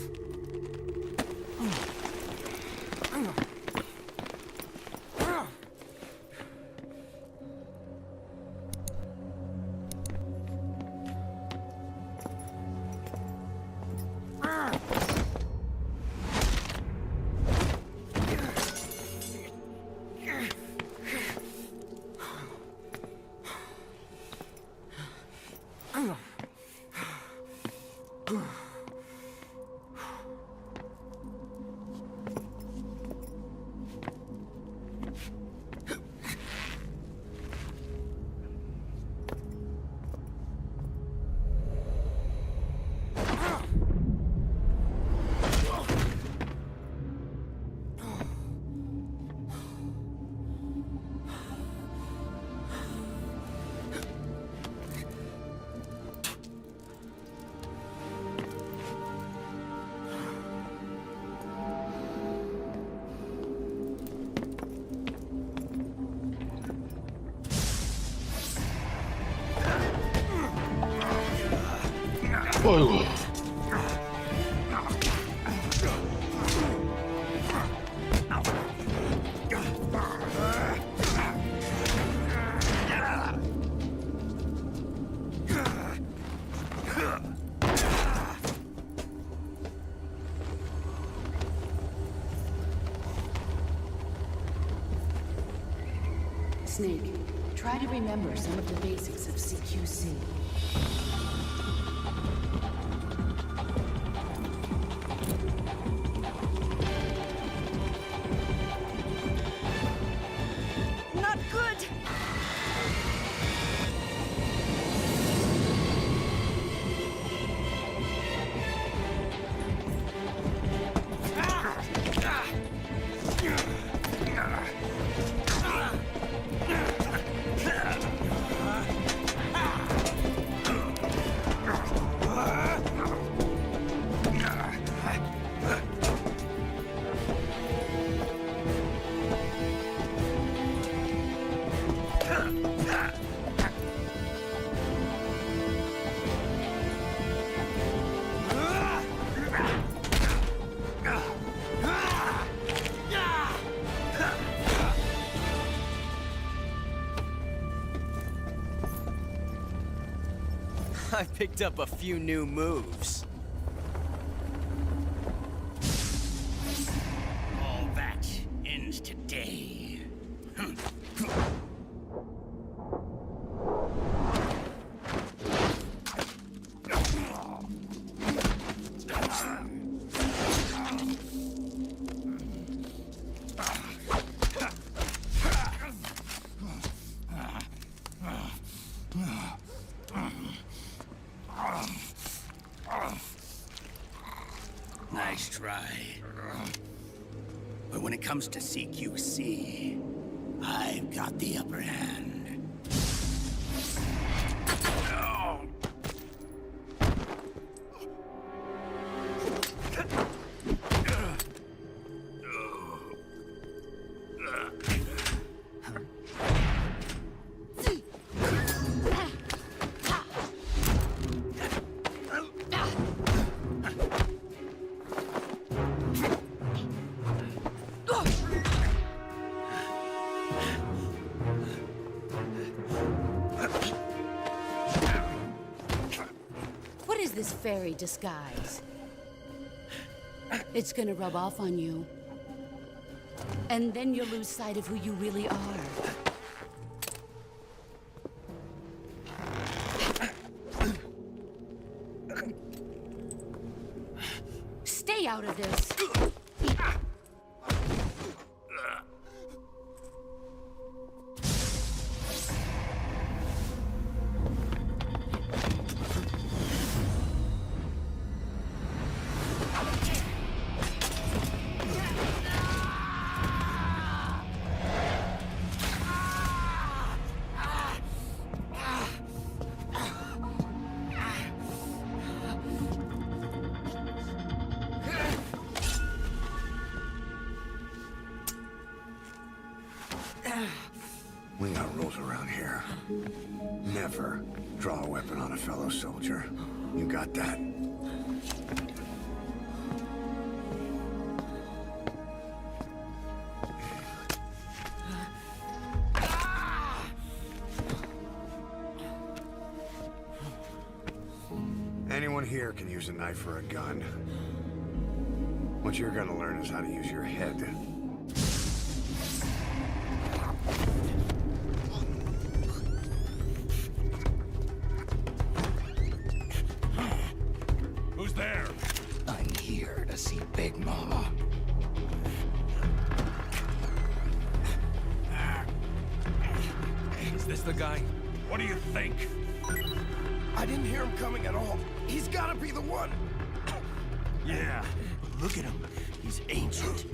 어이구. Snake, try to remember some of the basics of CQC. Not good! I picked up a few new moves. All that ends today. Nice try. But when it comes to CQC, I've got the upper hand. What is this fairy disguise? It's gonna rub off on you. And then you'll lose sight of who you really are. Stay out of this. We got rules around here. Never draw a weapon on a fellow soldier. You got that? Anyone here can use a knife or a gun. What you're gonna learn is how to use your head. Who's there? I'm here to see Big Mama. Is this the guy? What do you think? I didn't hear him coming at all. He's gotta be the one. Yeah. Look at him. He's ancient.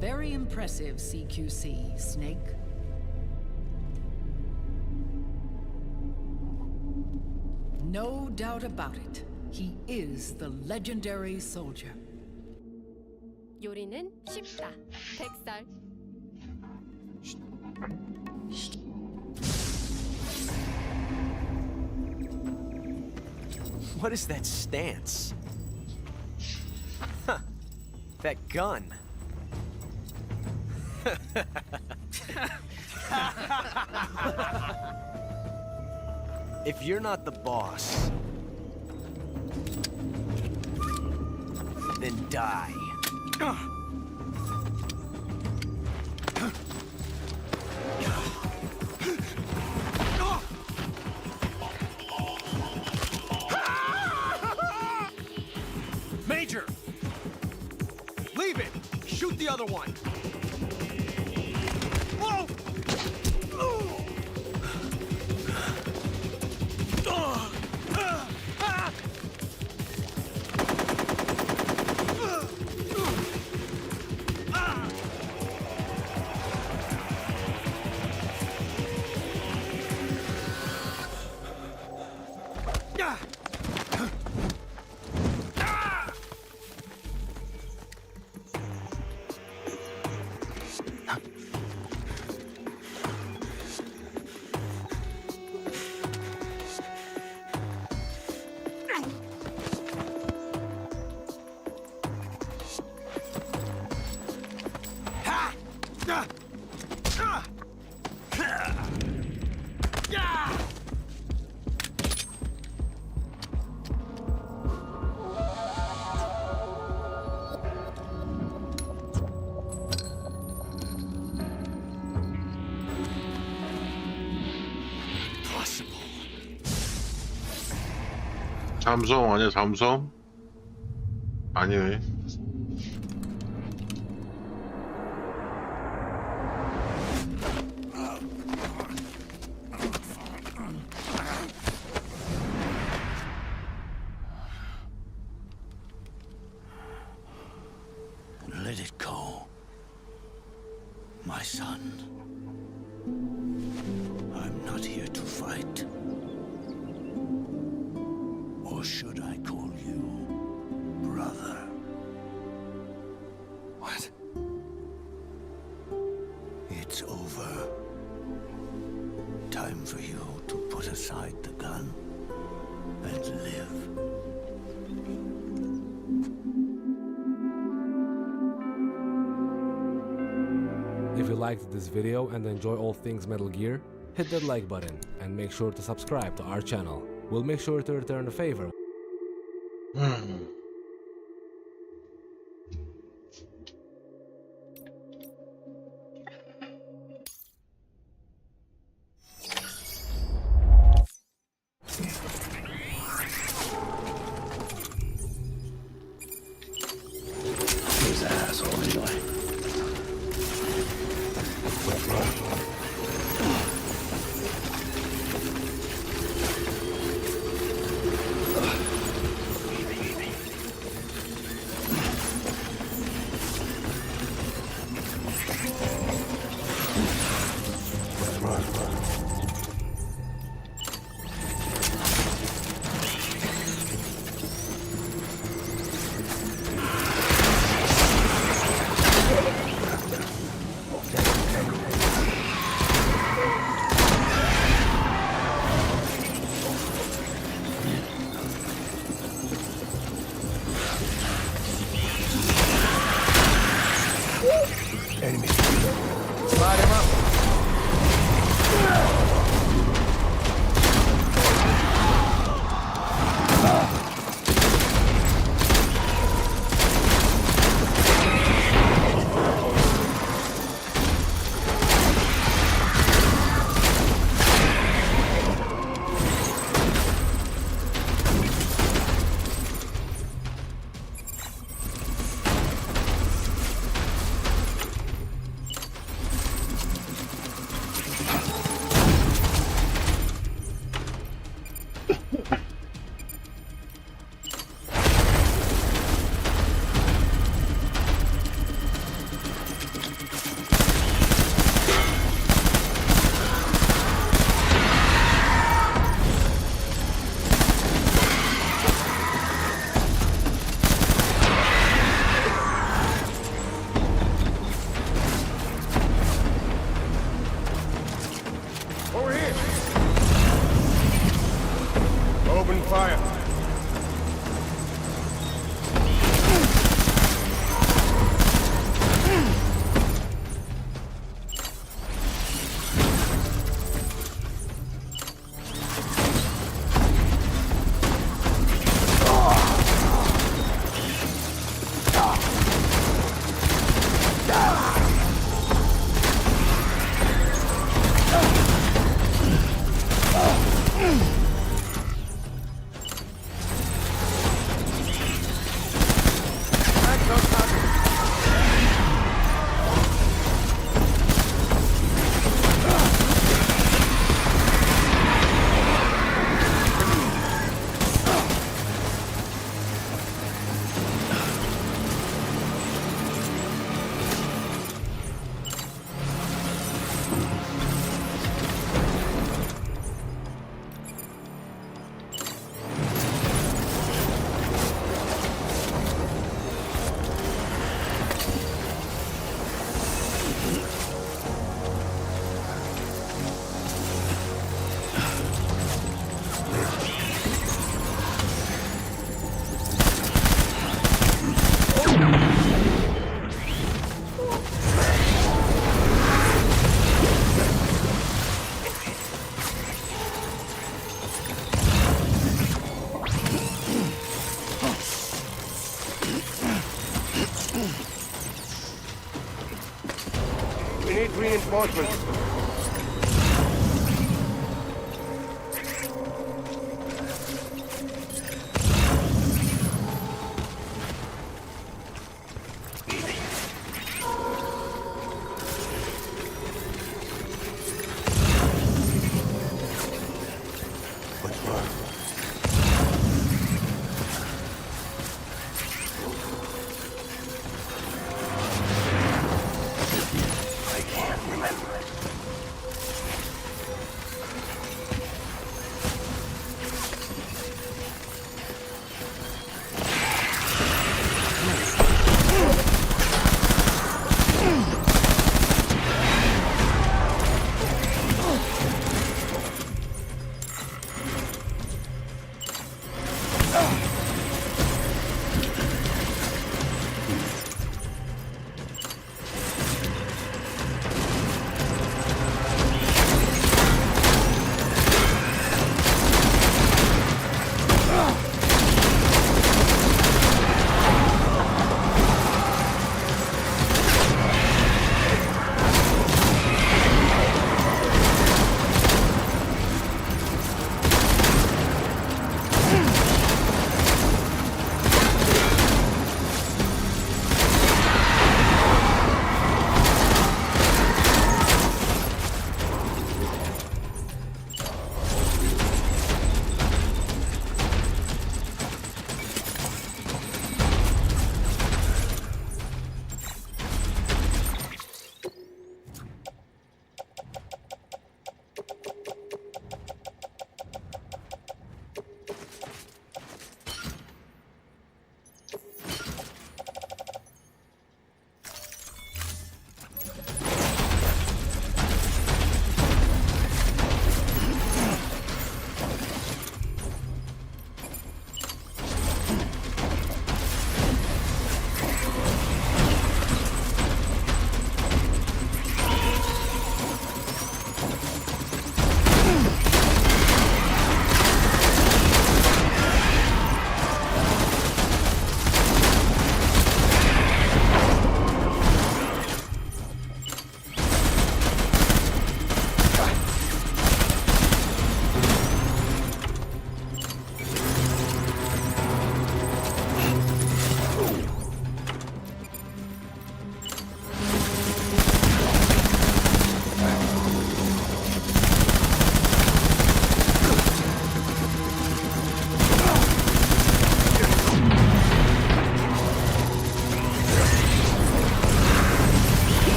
Very impressive, CQC, Snake. No doubt about it. He is the legendary soldier. 요리는 쉽다. 백설. What is that stance? Huh. That gun. If you're not the boss, then die. Major! Leave it! Shoot the other one! Whoa! 잠성 아니야 잠성? 아니네. Let it go, my son. I'm not here to fight. Or should I call you brother? What? It's over. Time for you to put aside the gun and live. If you liked this video and enjoy all things Metal Gear, hit that like button and make sure to subscribe to our channel. We'll make sure to return the favor. Who's the asshole anyway? We need reinforcements.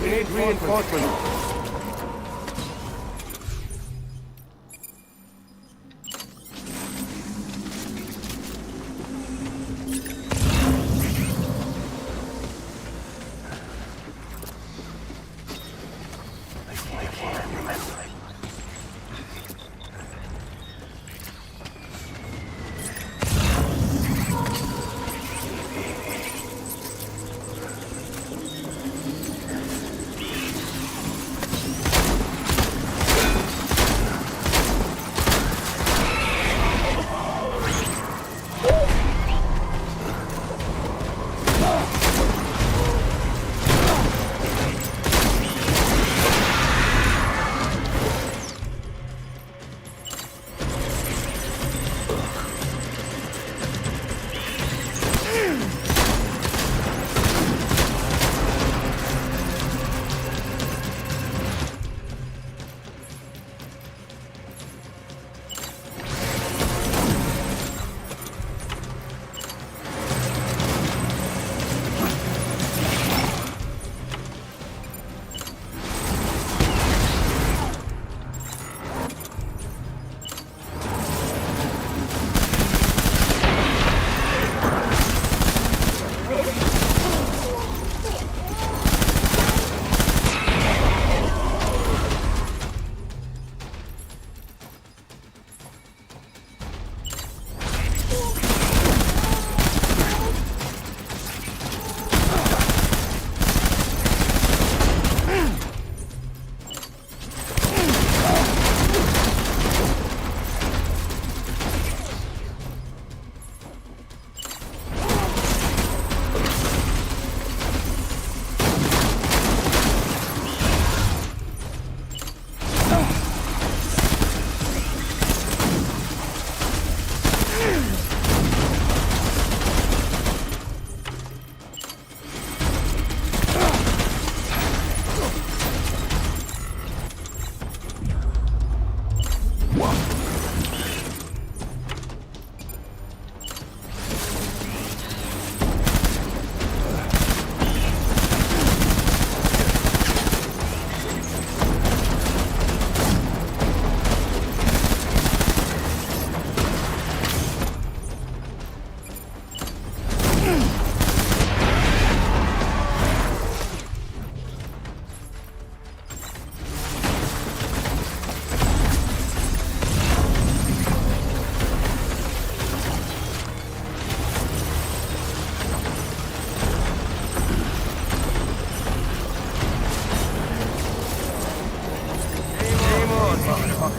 We need reinforcements.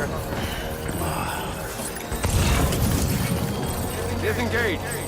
motherfucker. Disengage.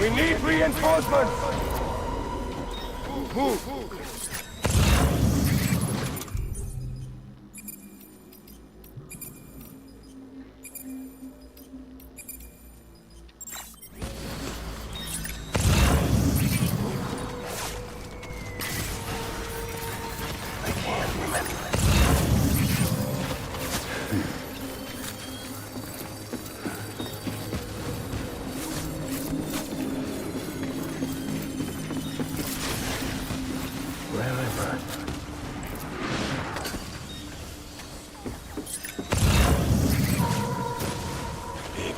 We need reinforcements! Move!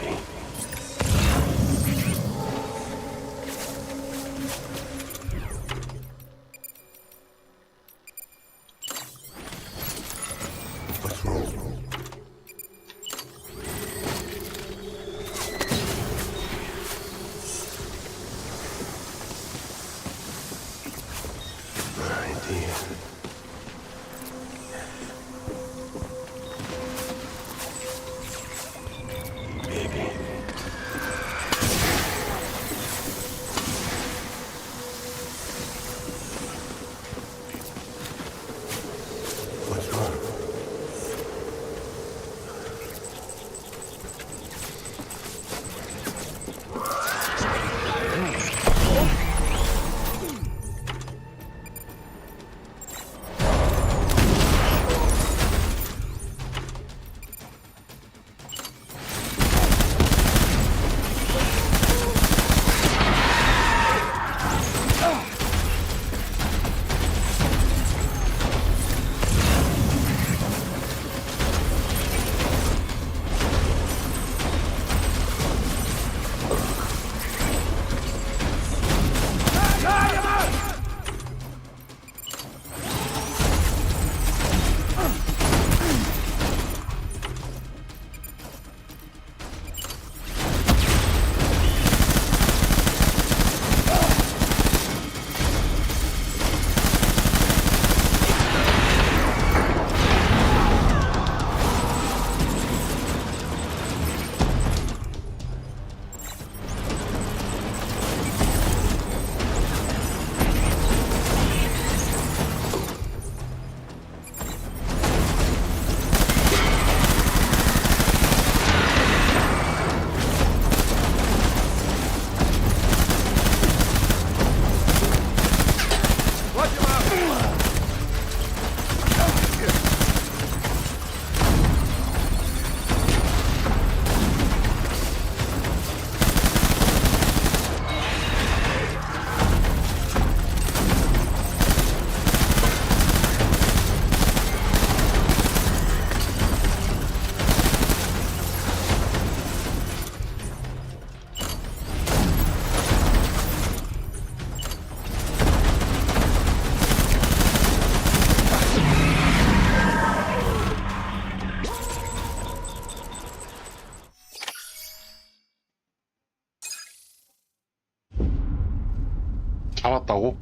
baby. Let's roll. 잡았다고?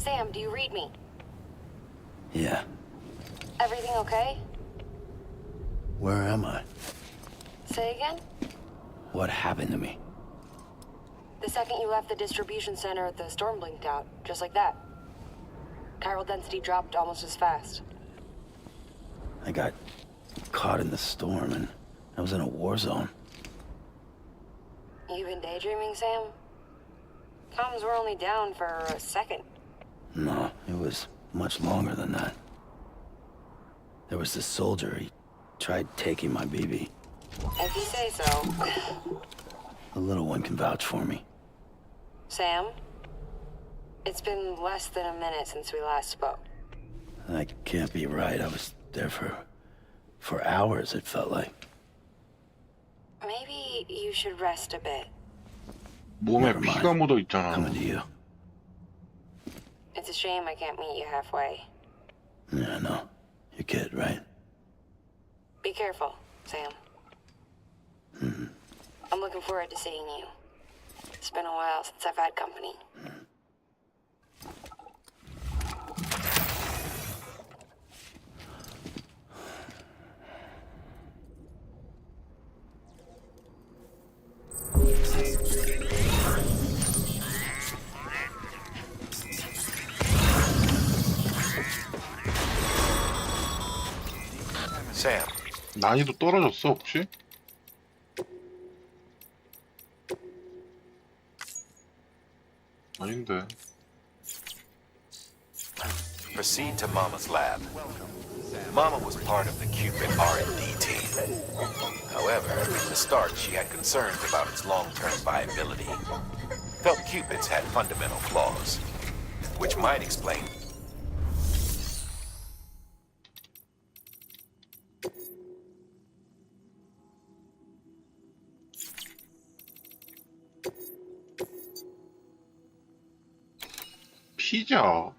Sam, do you read me? Yeah. Everything okay? Where am I? Say again? What happened to me? The second you left the distribution center, the storm blinked out, just like that. Chiral density dropped almost as fast. I got caught in the storm and I was in a war zone. You been daydreaming, Sam? Comms were only down for a second. No, it was much longer than that. There was this soldier. He tried taking my BB. If you say so. The little one can vouch for me. Sam? It's been less than a minute since we last spoke. That can't be right. I was there for hours, it felt like. Maybe you should rest a bit. 몸에 피가 묻어 있잖아. Coming to you. It's a shame I can't meet you halfway. Yeah, I know. Your kid, right? Be careful, Sam. I'm looking forward to seeing you. It's been a while since I've had company. Sam. 난이도 떨어졌어 혹시? 아닌데. Proceed to Mama's lab. Mama was part of the Cupid R&D team. However, from the start she had concerns about its long-term viability. Felt Cupids had fundamental flaws, which might explain 피자.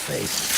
face.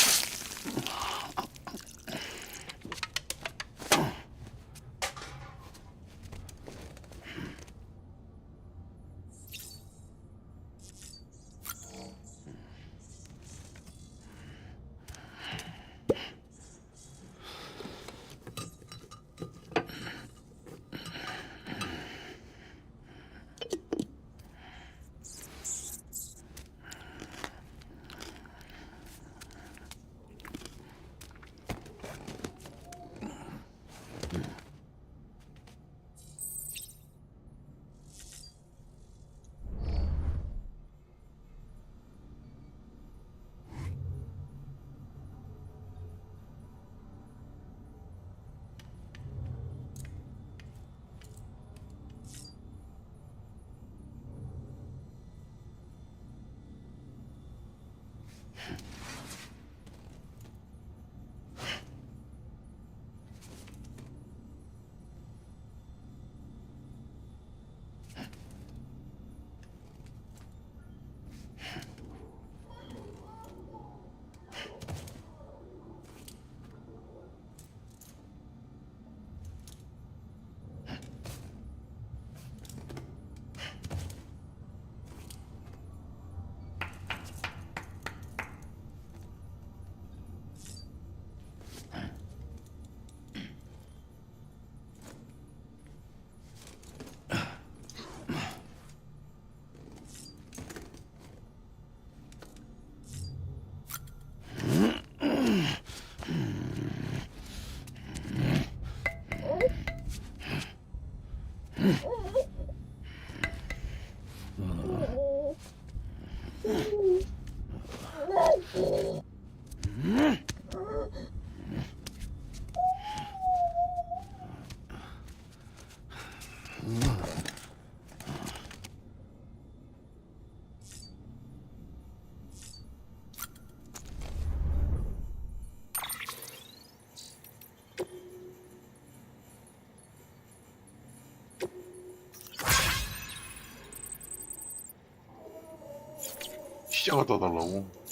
시작을 떠달라고.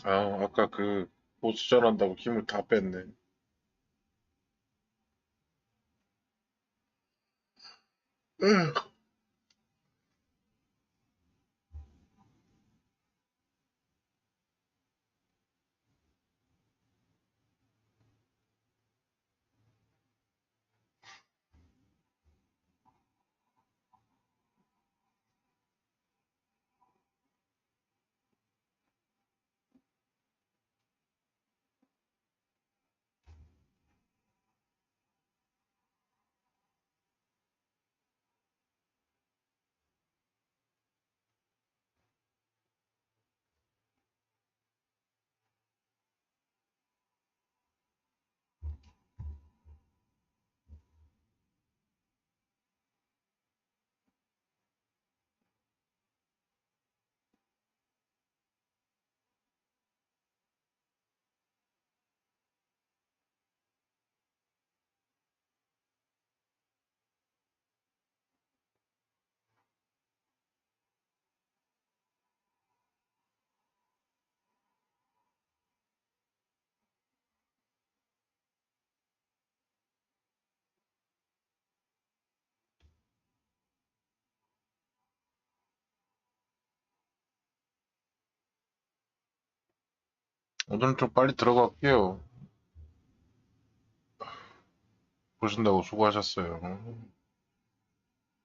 아, 아까 그 보스전 한다고 힘을 다 뺐네. 오늘은 좀 빨리 들어갈게요. 보신다고 수고하셨어요.